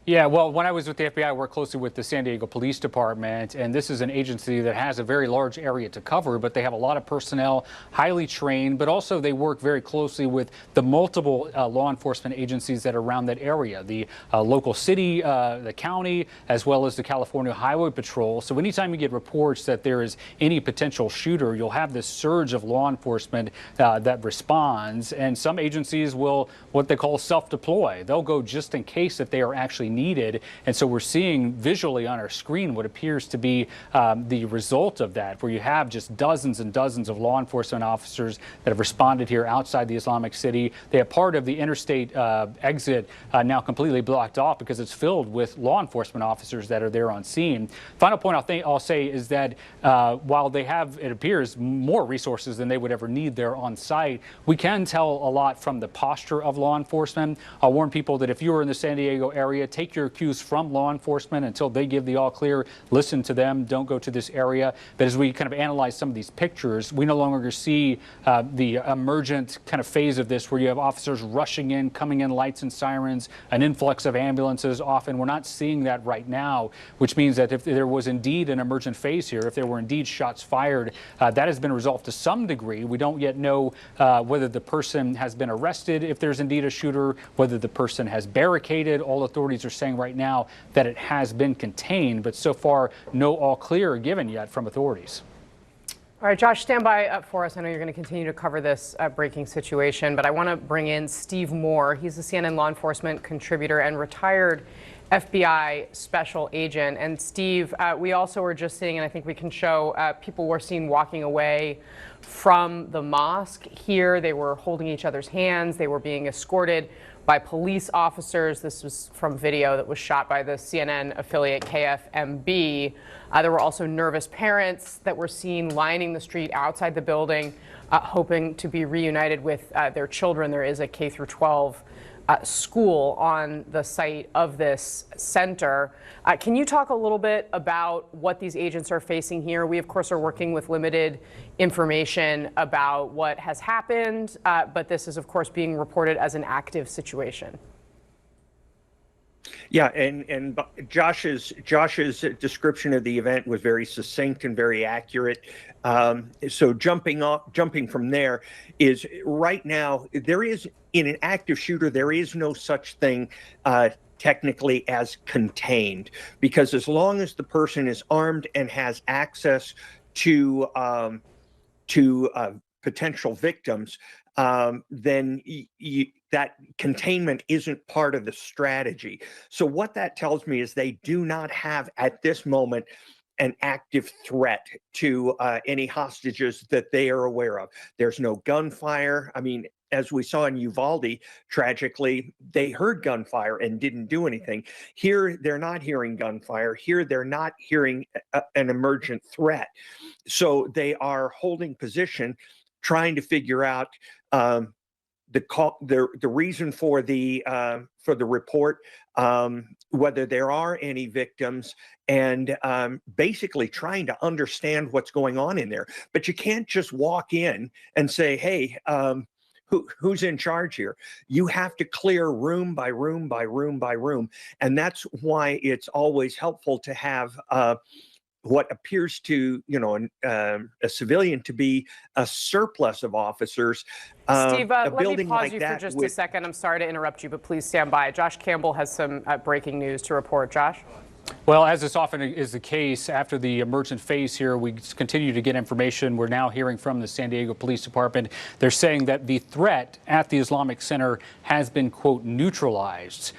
Yeah, well, when I was with the FBI, I worked closely with the San Diego Police Department, and this is an agency that has a very large area to cover, but they have a lot of personnel, highly trained, but also they work very closely with the multiple law enforcement agencies that are around that area, the local city, the county, as well as the California Highway Patrol. So anytime you get reports that there is any potential shooter, you'll have this surge of law enforcement that responds, and some agencies will what they call self-deploy. They'll go just in case that they are actually needed. And so we're seeing visually on our screen what appears to be the result of that, where you have just dozens and dozens of law enforcement officers that have responded here outside the Islamic City. They have part of the interstate exit now completely blocked off because it's filled with law enforcement officers that are there on scene. Final point I'll say is that while they have, it appears, more resources than they would ever need there on site, we can tell a lot from the posture of law enforcement. I'll warn people that if you are in the San Diego area, take your cues from law enforcement until they give the all clear. Listen to them. Don't go to this area. But as we kind of analyze some of these pictures, we no longer see the emergent kind of phase of this where you have officers rushing in, coming in, lights and sirens, an influx of ambulances. Often we're not seeing that right now, which means that if there was indeed an emergent phase here, if there were indeed shots fired, that has been resolved to some degree. We don't yet know whether the person has been arrested, if there's indeed a shooter, whether the person has barricaded. All authorities are saying right now that it has been contained, but so far no all clear given yet from authorities. All right, Josh, stand by for us. I know you're going to continue to cover this breaking situation, but I want to bring in Steve Moore. He's a CNN law enforcement contributor and retired FBI special agent. And Steve, we also were just seeing, and I think we can show, people were seen walking away from the mosque here. They were holding each other's hands. They were being escorted by police officers. This was from video that was shot by the CNN affiliate KFMB. There were also nervous parents that were seen lining the street outside the building, hoping to be reunited with their children. There is a K through 12 school on the site of this center. Can you talk a little bit about what these agents are facing here? We, of course, are working with limited information about what has happened, but this is, of course, being reported as an active situation. Yeah, and Josh's description of the event was very succinct and very accurate. So jumping from there is right now there is, in an active shooter, there is no such thing technically as contained, because as long as the person is armed and has access to potential victims, then that containment isn't part of the strategy. So what that tells me is they do not have at this moment an active threat to any hostages that they are aware of. There's no gunfire. I mean, as we saw in Uvalde, tragically, they heard gunfire and didn't do anything. Here, they're not hearing gunfire. Here, they're not hearing an emergent threat. So they are holding position, trying to figure out the reason for the report, whether there are any victims, and basically trying to understand what's going on in there. But you can't just walk in and say, "Hey, who's in charge here?" You have to clear room by room by room by room, and that's why it's always helpful to have what appears to, a civilian to be a surplus of officers. Steve, let me pause you for just a second. I'm sorry to interrupt you, but please stand by. Josh Campbell has some breaking news to report. Josh? Well, as this often is the case, after the emergent phase here, we continue to get information. We're now hearing from the San Diego Police Department. They're saying that the threat at the Islamic Center has been, quote, neutralized.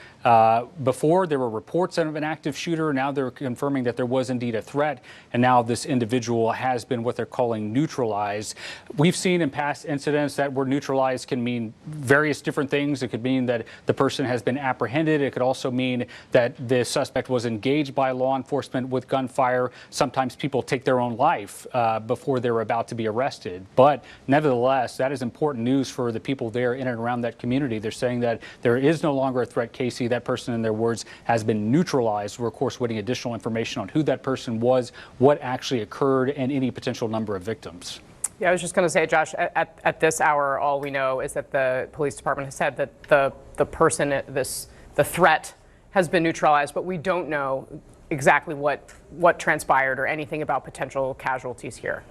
Before, there were reports of an active shooter. Now they're confirming that there was indeed a threat, and now this individual has been what they're calling neutralized. We've seen in past incidents that word neutralized can mean various different things. It could mean that the person has been apprehended. It could also mean that the suspect was engaged by law enforcement with gunfire. Sometimes people take their own life before they're about to be arrested. But nevertheless, that is important news for the people there in and around that community. They're saying that there is no longer a threat, Casey. That person, in their words, has been neutralized. We're, of course, waiting additional information on who that person was, what actually occurred, and any potential number of victims. Yeah, I was just going to say, Josh, at this hour, all we know is that the police department has said that the person, the threat, has been neutralized, but we don't know exactly what transpired or anything about potential casualties here.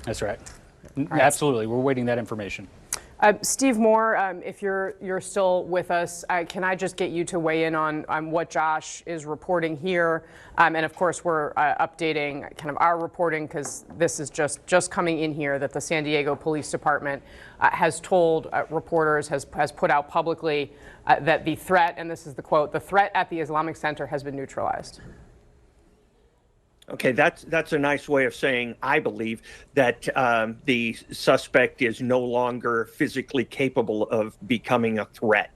That's right. Absolutely. We're waiting that information. Steve Moore, if you're still with us, can I just get you to weigh in on what Josh is reporting here? And of course, we're updating kind of our reporting, because this is just coming in here that the San Diego Police Department has told reporters, has put out publicly that the threat, and this is the quote, "the threat at the Islamic Center has been neutralized." Okay, that's a nice way of saying, I believe, that the suspect is no longer physically capable of becoming a threat.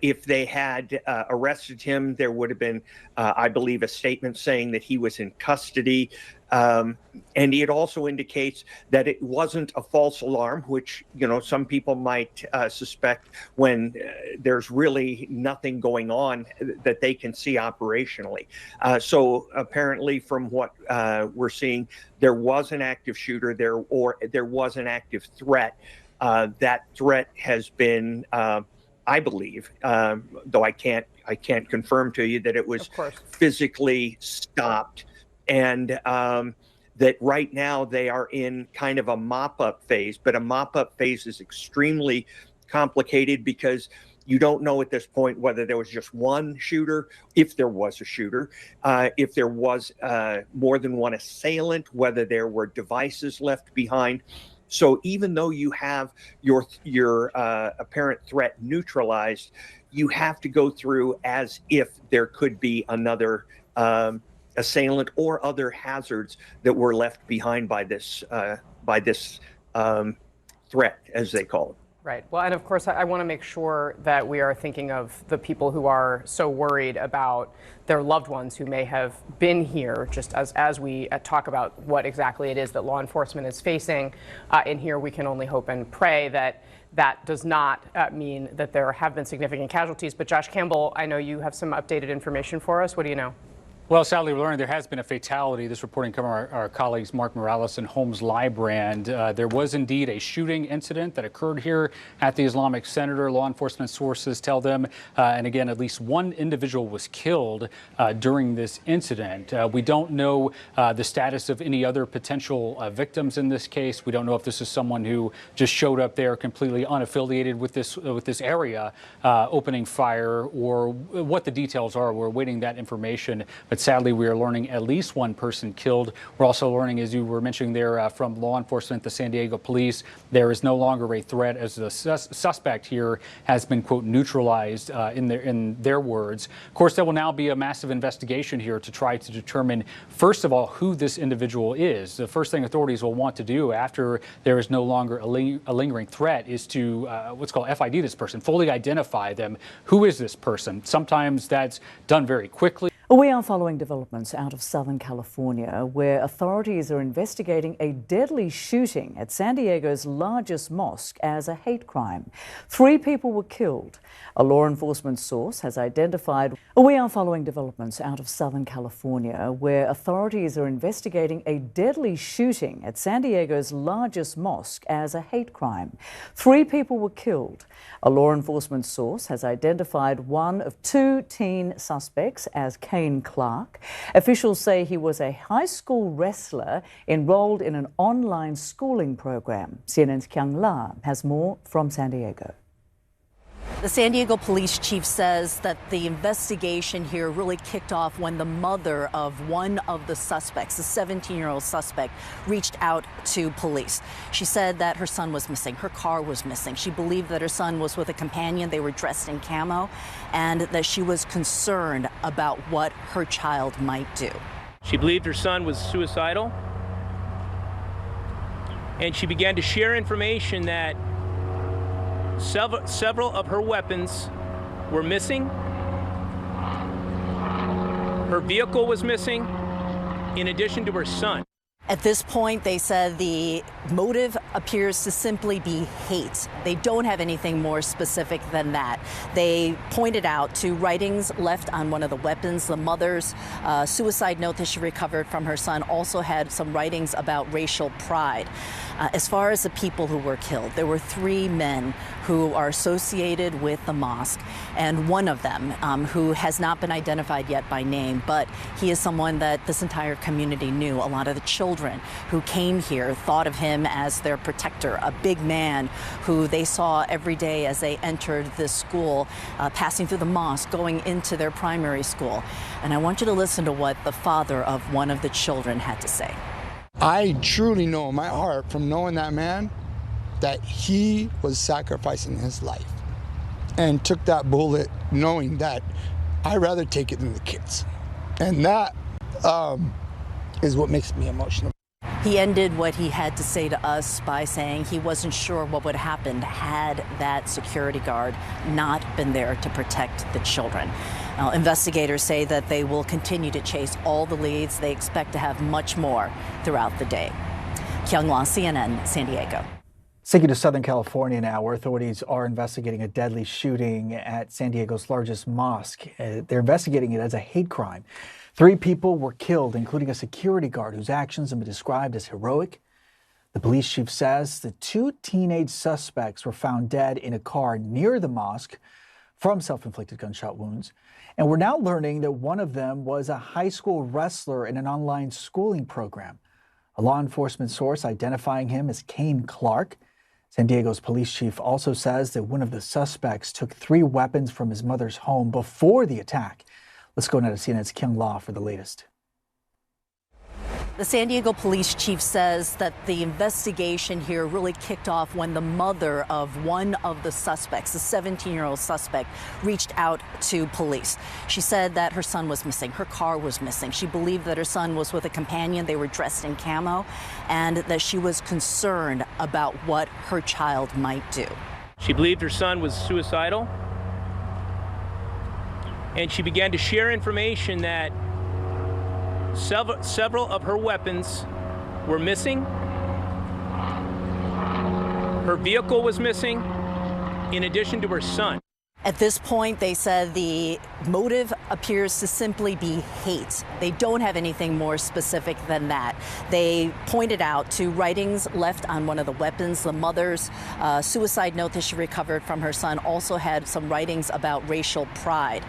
If they had arrested him, there would have been, I believe, a statement saying that he was in custody. And it also indicates that it wasn't a false alarm, which, some people might suspect when there's really nothing going on that they can see operationally. So apparently, from what we're seeing, there was an active shooter there, or there was an active threat. That threat has been, I believe, though I can't confirm to you that it was physically stopped. And that right now they are in kind of a mop-up phase, but a mop-up phase is extremely complicated because you don't know at this point whether there was just one shooter, if there was a shooter, if there was more than one assailant, whether there were devices left behind. So even though you have your apparent threat neutralized, you have to go through as if there could be another assailant or other hazards that were left behind by this threat, as they call it. Right. Well, and of course, I want to make sure that we are thinking of the people who are so worried about their loved ones who may have been here, just as we talk about what exactly it is that law enforcement is facing. In here, we can only hope and pray that that does not mean that there have been significant casualties. But Josh Campbell, I know you have some updated information for us. What do you know? Well, sadly, we're learning there has been a fatality. This reporting coming from our colleagues Mark Morales and Holmes Lybrand. There was indeed a shooting incident that occurred here at the Islamic Center. Law enforcement sources tell them, and again, at least one individual was killed during this incident. We don't know the status of any other potential victims in this case. We don't know if this is someone who just showed up there completely unaffiliated with this area, opening fire, or what the details are. We're awaiting that information. But sadly, we are learning at least one person killed. We're also learning, as you were mentioning there, from law enforcement, the San Diego police, there is no longer a threat as the suspect here has been, quote, neutralized in their words. Of course, there will now be a massive investigation here to try to determine, first of all, who this individual is. The first thing authorities will want to do after there is no longer a lingering threat is to what's called FID this person, fully identify them. Who is this person? Sometimes that's done very quickly. We are following developments out of Southern California, where authorities are investigating a deadly shooting at San Diego's largest mosque as a hate crime. 3 people were killed. A law enforcement source has identified. We are following developments out of Southern California, where authorities are investigating a deadly shooting at San Diego's largest mosque as a hate crime. 3 people were killed. A law enforcement source has identified one of 2 teen suspects as Kane Clark. Officials say he was a high school wrestler enrolled in an online schooling program. CNN's Kyung La has more from San Diego. The San Diego police chief says that the investigation here really kicked off when the mother of one of the suspects, the 17-year-old suspect, reached out to police. She said that her son was missing. Her car was missing. She believed that her son was with a companion. They were dressed in camo, and that she was concerned about what her child might do. She believed her son was suicidal, and she began to share information that several of her weapons were missing. Her vehicle was missing, in addition to her son. At this point, they said the motive appears to simply be hate. They don't have anything more specific than that. They pointed out to writings left on one of the weapons. The mother's suicide note that she recovered from her son also had some writings about racial pride. As far as the people who were killed, there were 3 men who are associated with the mosque, and one of them who has not been identified yet by name, but he is someone that this entire community knew. A lot of the children who came here thought of him as their protector, a big man who they saw every day as they entered this school, passing through the mosque, going into their primary school. And I want you to listen to what the father of one of the children had to say. I truly know in my heart from knowing that man that he was sacrificing his life and took that bullet knowing that I'd rather take it than the kids. And that is what makes me emotional. He ended what he had to say to us by saying he wasn't sure what would happen had that security guard not been there to protect the children. Now, investigators say that they will continue to chase all the leads. They expect to have much more throughout the day. Kyung La, CNN, San Diego. Sticking to Southern California now, where authorities are investigating a deadly shooting at San Diego's largest mosque. They're investigating it as a hate crime. 3 people were killed, including a security guard whose actions have been described as heroic. The police chief says the 2 teenage suspects were found dead in a car near the mosque from self-inflicted gunshot wounds. And we're now learning that one of them was a high school wrestler in an online schooling program. A law enforcement source identifying him as Kane Clark. San Diego's police chief also says that one of the suspects took 3 weapons from his mother's home before the attack. Let's go now to CNN's Kyung La for the latest. The San Diego police chief says that the investigation here really kicked off when the mother of one of the suspects, the 17-year-old suspect, reached out to police. She said that her son was missing. Her car was missing. She believed that her son was with a companion. They were dressed in camo, and that she was concerned about what her child might do. She believed her son was suicidal, and she began to share information that several of her weapons were missing. Her vehicle was missing, in addition to her son. At this point, they said the motive appears to simply be hate. They don't have anything more specific than that. They pointed out to writings left on one of the weapons. The mother's suicide note that she recovered from her son also had some writings about racial pride.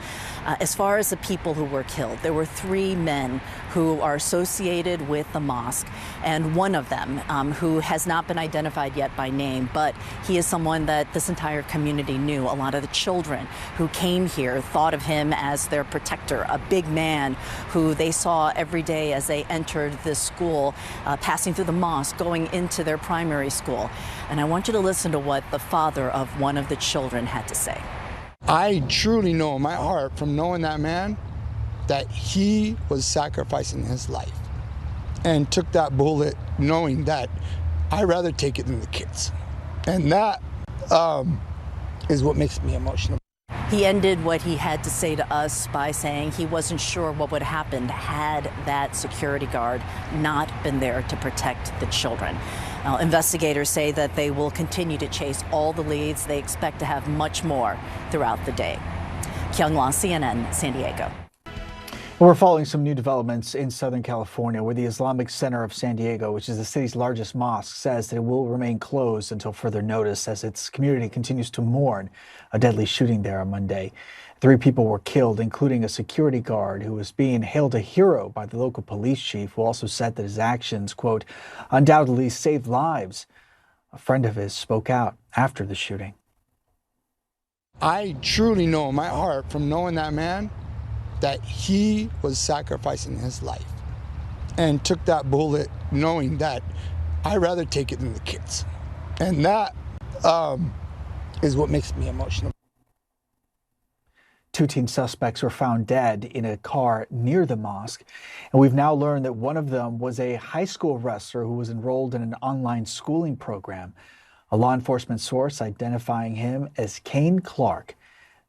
As far as the people who were killed, there were 3 men who are associated with the mosque, and one of them who has not been identified yet by name, but he is someone that this entire community knew. A lot of the children who came here thought of him as their protector, a big man who they saw every day as they entered this school, passing through the mosque, going into their primary school. And I want you to listen to what the father of one of the children had to say. I truly know in my heart from knowing that man that he was sacrificing his life and took that bullet knowing that I'd rather take it than the kids. And that is what makes me emotional. He ended what he had to say to us by saying he wasn't sure what would happen had that security guard not been there to protect the children. Now, investigators say that they will continue to chase all the leads. They expect to have much more throughout the day. Kyung-Hwa, CNN, San Diego. We're following some new developments in Southern California, where the Islamic Center of San Diego, which is the city's largest mosque, says that it will remain closed until further notice as its community continues to mourn a deadly shooting there on Monday. 3 people were killed, including a security guard who was being hailed a hero by the local police chief, who also said that his actions, quote, undoubtedly saved lives. A friend of his spoke out after the shooting. I truly know in my heart from knowing that man that he was sacrificing his life and took that bullet knowing that I'd rather take it than the kids. And that is what makes me emotional. 2 teen suspects were found dead in a car near the mosque, and we've now learned that one of them was a high school wrestler who was enrolled in an online schooling program. A law enforcement source identifying him as Kane Clark.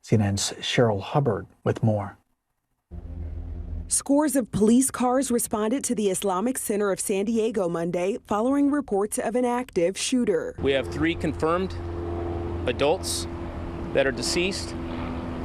CNN's Cheryl Hubbard with more. Scores of police cars responded to the Islamic Center of San Diego Monday following reports of an active shooter. We have 3 confirmed adults that are deceased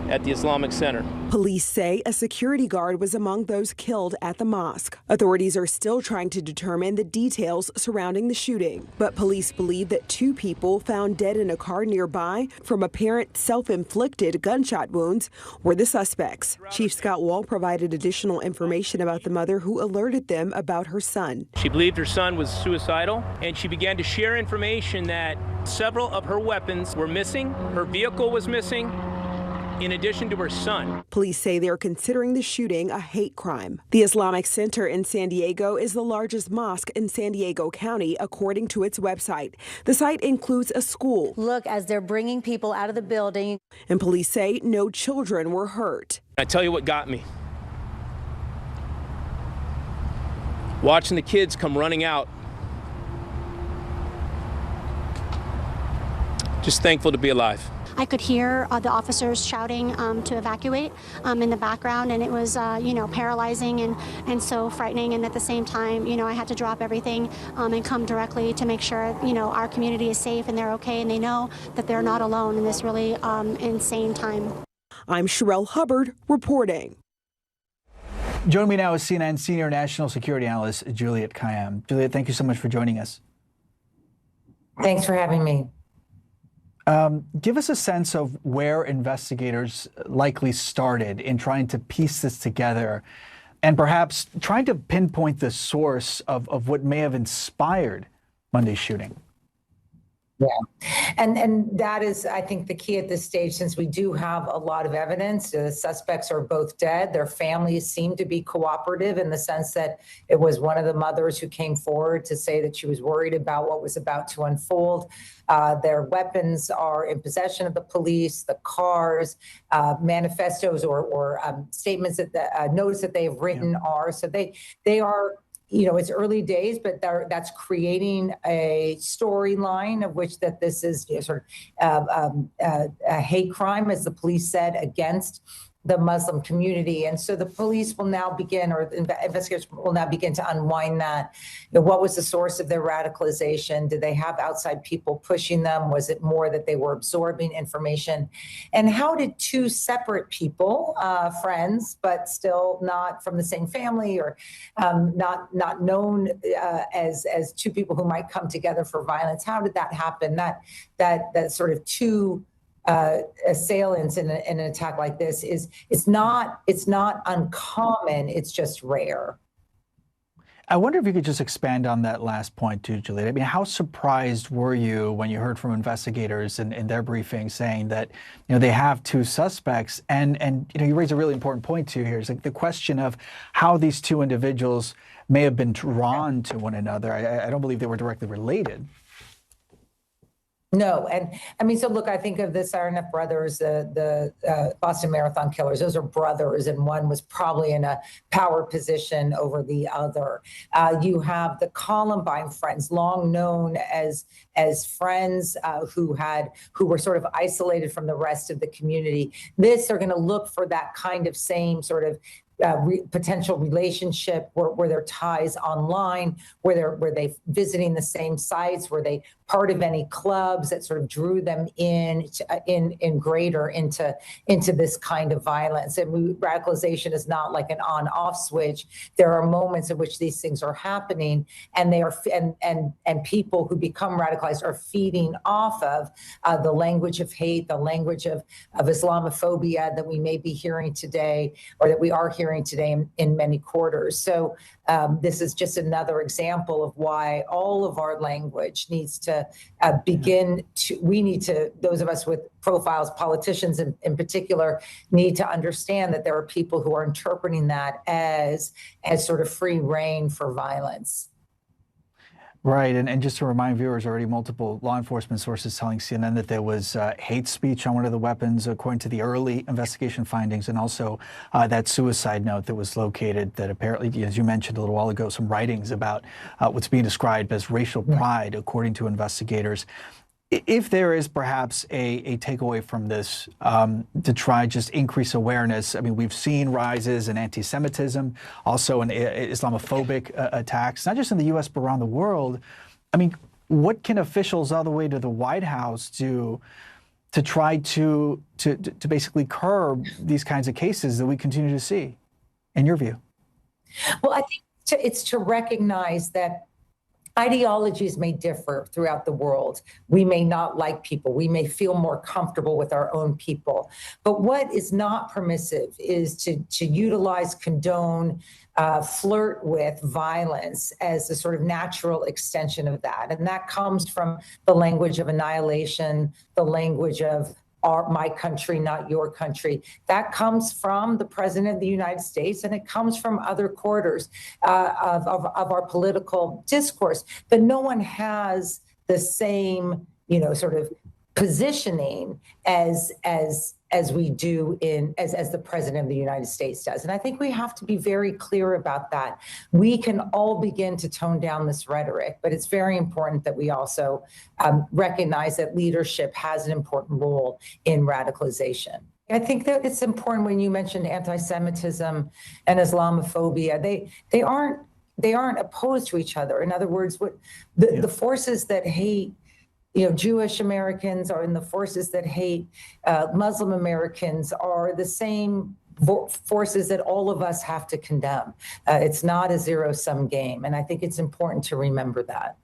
at the Islamic Center. Police say a security guard was among those killed at the mosque. Authorities are still trying to determine the details surrounding the shooting, but police believe that 2 people found dead in a car nearby from apparent self-inflicted gunshot wounds were the suspects. Chief Scott Wahl provided additional information about the mother who alerted them about her son. She believed her son was suicidal, and she began to share information that several of her weapons were missing. Her vehicle was missing, in addition to her son. Police say they're considering the shooting a hate crime. The Islamic Center in San Diego is the largest mosque in San Diego County, according to its website. The site includes a school. Look, as they're bringing people out of the building. And police say no children were hurt. I tell you what got me. Watching the kids come running out. Just thankful to be alive. I could hear the officers shouting to evacuate in the background, and it was, paralyzing and so frightening. And at the same time, I had to drop everything and come directly to make sure, our community is safe and they're okay, and they know that they're not alone in this really insane time. I'm Cheryl Hubbard reporting. Joining me now is CNN Senior National Security Analyst Juliet Kayyem. Juliet, thank you so much for joining us. Thanks for having me. Give us a sense of where investigators likely started in trying to piece this together and perhaps trying to pinpoint the source of what may have inspired Monday's shooting. Yeah. And that is, I think, the key at this stage, since we do have a lot of evidence. The suspects are both dead. Their families seem to be cooperative in the sense that it was one of the mothers who came forward to say that she was worried about what was about to unfold. Their weapons are in possession of the police, the cars, manifestos or statements that notice that they have written are. So they are, it's early days, but that's creating a storyline of which that this is sort of a hate crime, as the police said, against the Muslim community. And so the police will now begin, or investigators will now begin to unwind that. What was the source of their radicalization? Did they have outside people pushing them? Was it more that they were absorbing information? And how did two separate people, friends, but still not from the same family, or not known as two people who might come together for violence, how did that happen? That sort of two assailants in an attack like this it's not uncommon, it's just rare. I wonder if you could just expand on that last point too, Juliet. I mean, how surprised were you when you heard from investigators in their briefing saying that, they have two suspects, and you raise a really important point too here. It's like the question of how these two individuals may have been drawn to one another. I don't believe they were directly related. No, and I mean, so look, I think of the Tsarnaev brothers, the Boston Marathon killers. Those are brothers, and one was probably in a power position over the other. You have the Columbine friends, long known as friends who were sort of isolated from the rest of the community. They're going to look for that kind of same sort of potential relationship, where there are ties online, where they visiting the same sites, were they part of any clubs that sort of drew them greater into this kind of violence. And radicalization is not like an on-off switch. There are moments in which these things are happening, and they are and people who become radicalized are feeding off of the language of hate, the language of Islamophobia that we may be hearing today, or that we are hearing today in many quarters. So this is just another example of why all of our language needs to those of us with profiles, politicians in particular, need to understand that there are people who are interpreting that as sort of free reign for violence. Right, and just to remind viewers, already multiple law enforcement sources telling CNN that there was hate speech on one of the weapons, according to the early investigation findings, and also that suicide note that was located that apparently, as you mentioned a little while ago, some writings about what's being described as racial pride, according to investigators. If there is perhaps a takeaway from this to try just increase awareness, I mean, we've seen rises in anti-Semitism, also in Islamophobic attacks, not just in the U.S., but around the world. I mean, what can officials all the way to the White House do to try to basically curb these kinds of cases that we continue to see, in your view? Well, I think it's to recognize that ideologies may differ throughout the world. We may not like people. We may feel more comfortable with our own people. But what is not permissive is to utilize, condone, flirt with violence as a sort of natural extension of that. And that comes from the language of annihilation, the language of my country, not your country. That comes from the President of the United States, and it comes from other quarters of our political discourse. But no one has the same, sort of positioning as we do as the President of the United States does. And I think we have to be very clear about that. We can all begin to tone down this rhetoric, but it's very important that we also recognize that leadership has an important role in radicalization. I think that it's important when you mentioned anti-Semitism and Islamophobia, they aren't opposed to each other. In other words, the forces that hate Jewish Americans are in the forces that hate Muslim Americans are the same forces that all of us have to condemn. It's not a zero-sum game, and I think it's important to remember that.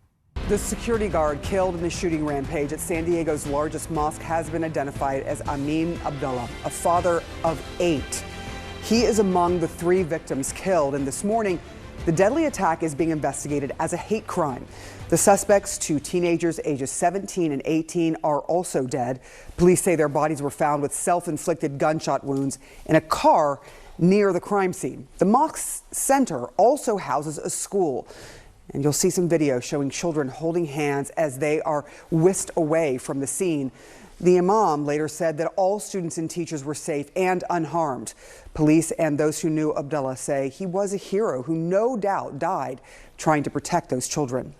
The security guard killed in the shooting rampage at San Diego's largest mosque has been identified as Amin Abdullah, a father of 8. He is among the 3 victims killed, and this morning, The deadly attack is being investigated as a hate crime. The suspects, two teenagers ages 17 and 18, are also dead. Police say their bodies were found with self-inflicted gunshot wounds in a car near the crime scene. The Mosque Center also houses a school. And you'll see some video showing children holding hands as they are whisked away from the scene. The imam later said that all students and teachers were safe and unharmed. Police and those who knew Abdullah say he was a hero who no doubt died trying to protect those children.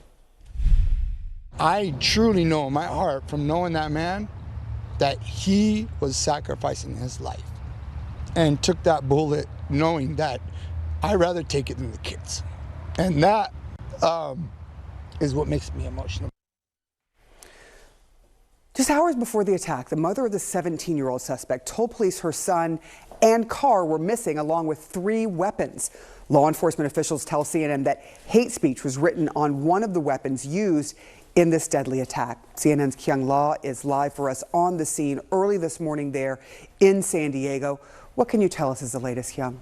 I truly know in my heart from knowing that man that he was sacrificing his life and took that bullet knowing that I'd rather take it than the kids. And that is what makes me emotional. Just hours before the attack, the mother of the 17-year-old suspect told police her son and car were missing along with 3 weapons. Law enforcement officials tell CNN that hate speech was written on one of the weapons used in this deadly attack. CNN's Kyung Law is live for us on the scene early this morning there in San Diego. What can you tell us is the latest, Kyung?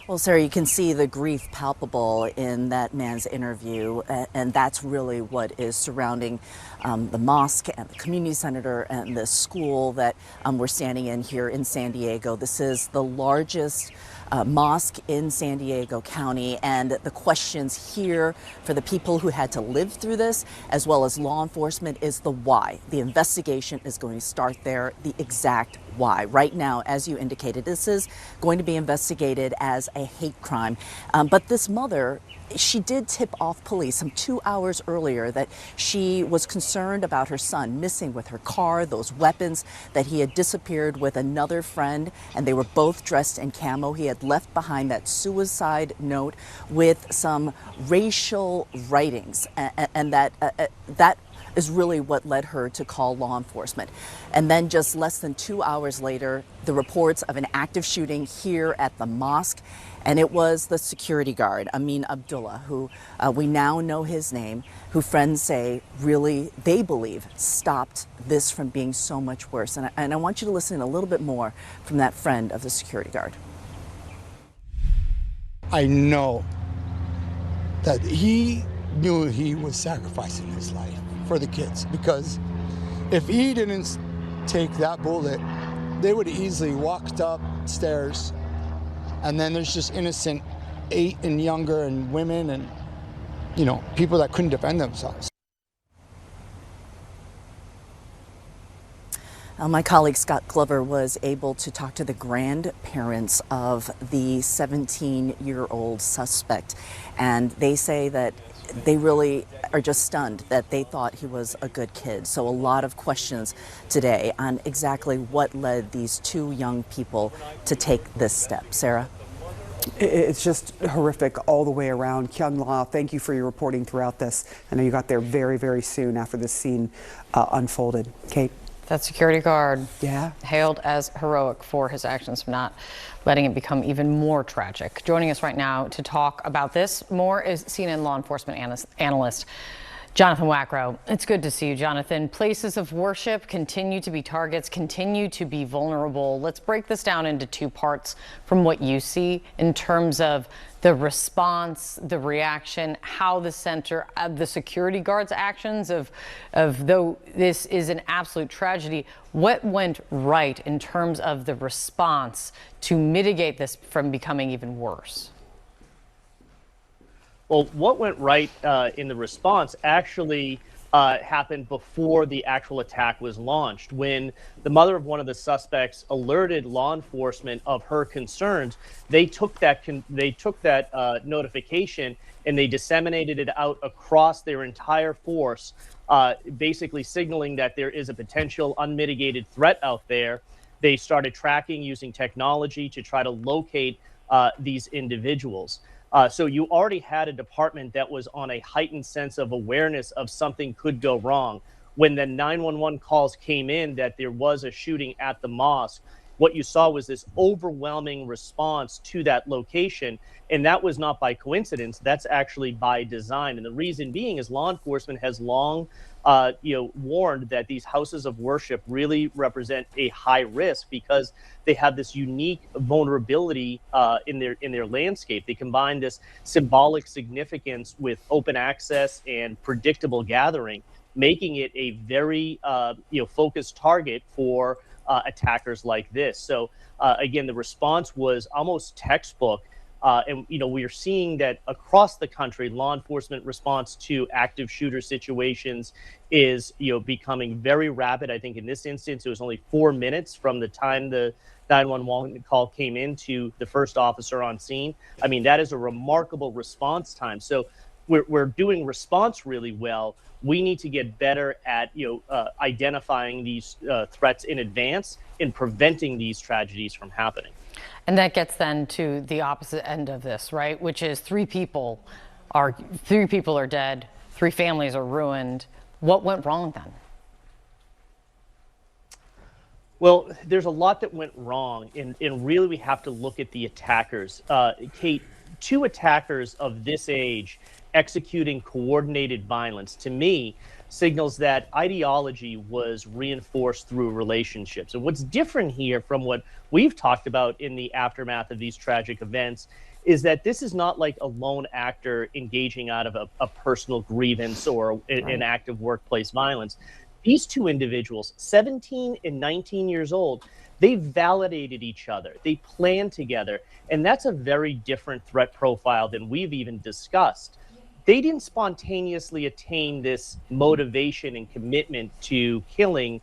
Well, Sarah, you can see the grief palpable in that man's interview, and that's really what is surrounding the mosque and the community center and the school that we're standing in here in San Diego. This is the largest mosque in San Diego County, and the questions here for the people who had to live through this, as well as law enforcement, is the why. The investigation is going to start there, the exact why. Right now, as you indicated, this is going to be investigated as a hate crime. But this mother, she did tip off police some 2 hours earlier that she was concerned about her son missing with her car, those weapons, that he had disappeared with another friend, and they were both dressed in camo. He had left behind that suicide note with some racial writings, and that is really what led her to call law enforcement. And then just less than 2 hours later, the reports of an active shooting here at the mosque. And it was the security guard, Amin Abdullah, who we now know his name, who friends say really, they believe, stopped this from being so much worse. And I want you to listen a little bit more from that friend of the security guard. I know that he knew he was sacrificing his life for the kids, because if he didn't take that bullet, they would have easily walked upstairs, and then there's just innocent 8 and younger and women and, you know, people that couldn't defend themselves. My colleague Scott Glover was able to talk to the grandparents of the 17-year-old suspect, and they say that they really are just stunned that they thought he was a good kid. So a lot of questions today on exactly what led these 2 young people to take this step. Sarah? It's just horrific all the way around. Kyung La, thank you for your reporting throughout this. I know you got there very, very soon after this scene unfolded. Kate? That security guard, yeah, hailed as heroic for his actions, for not letting it become even more tragic. Joining us right now to talk about this more is CNN law enforcement analyst Jonathan Wackrow. It's good to see you, Jonathan. Places of worship continue to be targets, continue to be vulnerable. Let's break this down into 2 parts from what you see in terms of the response, the reaction, how the center, the security guards' actions of though this is an absolute tragedy, what went right in terms of the response to mitigate this from becoming even worse? Well, what went right in the response actually happened before the actual attack was launched. When the mother of one of the suspects alerted law enforcement of her concerns, they took that notification and they disseminated it out across their entire force, basically signaling that there is a potential unmitigated threat out there. They started tracking using technology to try to locate these individuals. So you already had a department that was on a heightened sense of awareness of something could go wrong. When the 911 calls came in that there was a shooting at the mosque, what you saw was this overwhelming response to that location. And that was not by coincidence. That's actually by design. And the reason being is law enforcement has long warned that these houses of worship really represent a high risk because they have this unique vulnerability in their landscape. They combine this symbolic significance with open access and predictable gathering, making it a very focused target for attackers like this. So again, the response was almost textbook. And we are seeing that across the country, law enforcement response to active shooter situations is becoming very rapid. I think in this instance, it was only 4 minutes from the time the 911 call came in to the first officer on scene. I mean, that is a remarkable response time. So we're doing response really well. We need to get better at identifying these threats in advance and preventing these tragedies from happening. And that gets then to the opposite end of this, right? Which is three people are dead, 3 families are ruined. What went wrong then? Well, there's a lot that went wrong, and really we have to look at the attackers. Kate, 2 attackers of this age executing coordinated violence, to me, signals that ideology was reinforced through relationships. And what's different here from what we've talked about in the aftermath of these tragic events is that this is not like a lone actor engaging out of a personal grievance or an act of workplace violence. These 2 individuals, 17 and 19 years old, they validated each other. They planned together. And that's a very different threat profile than we've even discussed. They didn't spontaneously attain this motivation and commitment to killing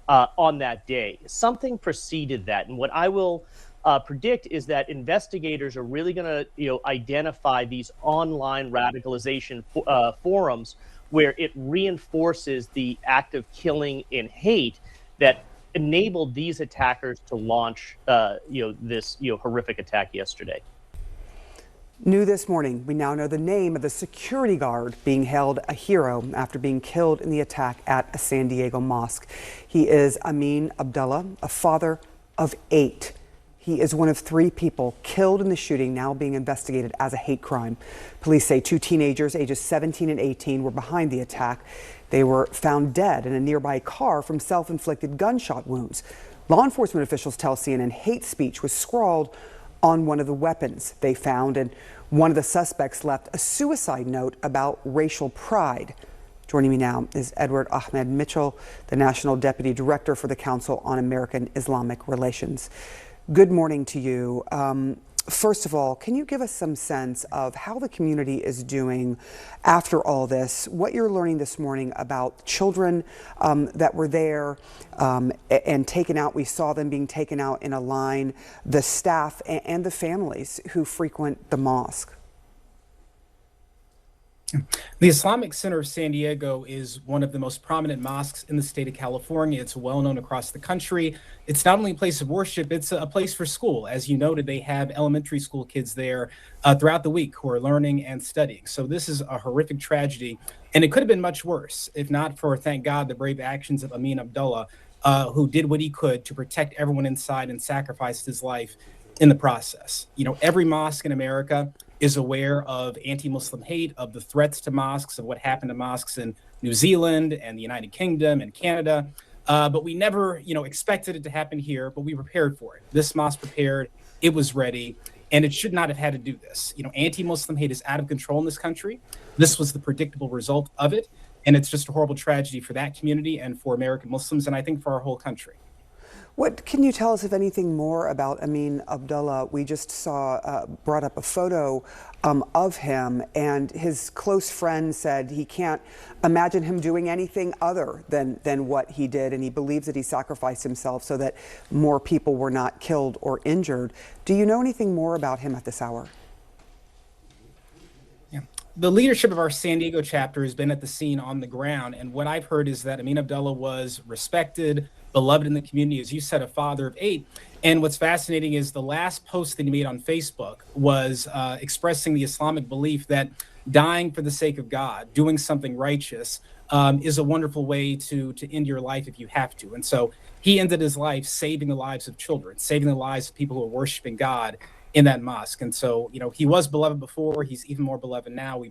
on that day. Something preceded that. And what I will predict is that investigators are really going to identify these online radicalization forums where it reinforces the act of killing and hate that enabled these attackers to launch this horrific attack yesterday. New this morning, we now know the name of the security guard being hailed a hero after being killed in the attack at a San Diego mosque. He is Amin Abdullah, a father of 8. He is one of 3 people killed in the shooting, now being investigated as a hate crime. Police say 2 teenagers, ages 17 and 18, were behind the attack. They were found dead in a nearby car from self-inflicted gunshot wounds. Law enforcement officials tell CNN hate speech was scrawled on one of the weapons they found, and one of the suspects left a suicide note about racial pride. Joining me now is Edward Ahmed Mitchell, the National Deputy Director for the Council on American Islamic Relations. Good morning to you. First of all, can you give us some sense of how the community is doing after all this, what you're learning this morning about children that were there and taken out? We saw them being taken out in a line, the staff and the families who frequent the mosque. The Islamic Center of San Diego is one of the most prominent mosques in the state of California. It's well known across the country. It's not only a place of worship, it's a place for school. As you noted, they have elementary school kids there throughout the week who are learning and studying. So this is a horrific tragedy, and it could have been much worse if not for, thank God, the brave actions of Amin Abdullah, who did what he could to protect everyone inside and sacrificed his life in the process. Every mosque in America is aware of anti-Muslim hate, of the threats to mosques, of what happened to mosques in New Zealand and the United Kingdom and Canada. But we never, expected it to happen here, but we prepared for it. This mosque prepared, it was ready, and it should not have had to do this. Anti-Muslim hate is out of control in this country. This was the predictable result of it, and it's just a horrible tragedy for that community and for American Muslims, and I think for our whole country. What can you tell us, if anything, more about Amin Abdullah? We just brought up a photo of him, and his close friend said he can't imagine him doing anything other than what he did, and he believes that he sacrificed himself so that more people were not killed or injured. Do you know anything more about him at this hour? The leadership of our San Diego chapter has been at the scene on the ground, and what I've heard is that Amin Abdullah was respected, beloved in the community, as you said, a father of 8. And what's fascinating is the last post that he made on Facebook was expressing the Islamic belief that dying for the sake of God, doing something righteous, is a wonderful way to end your life if you have to. And so he ended his life saving the lives of children, saving the lives of people who are worshiping God in that mosque. And so, he was beloved before. He's even more beloved now. We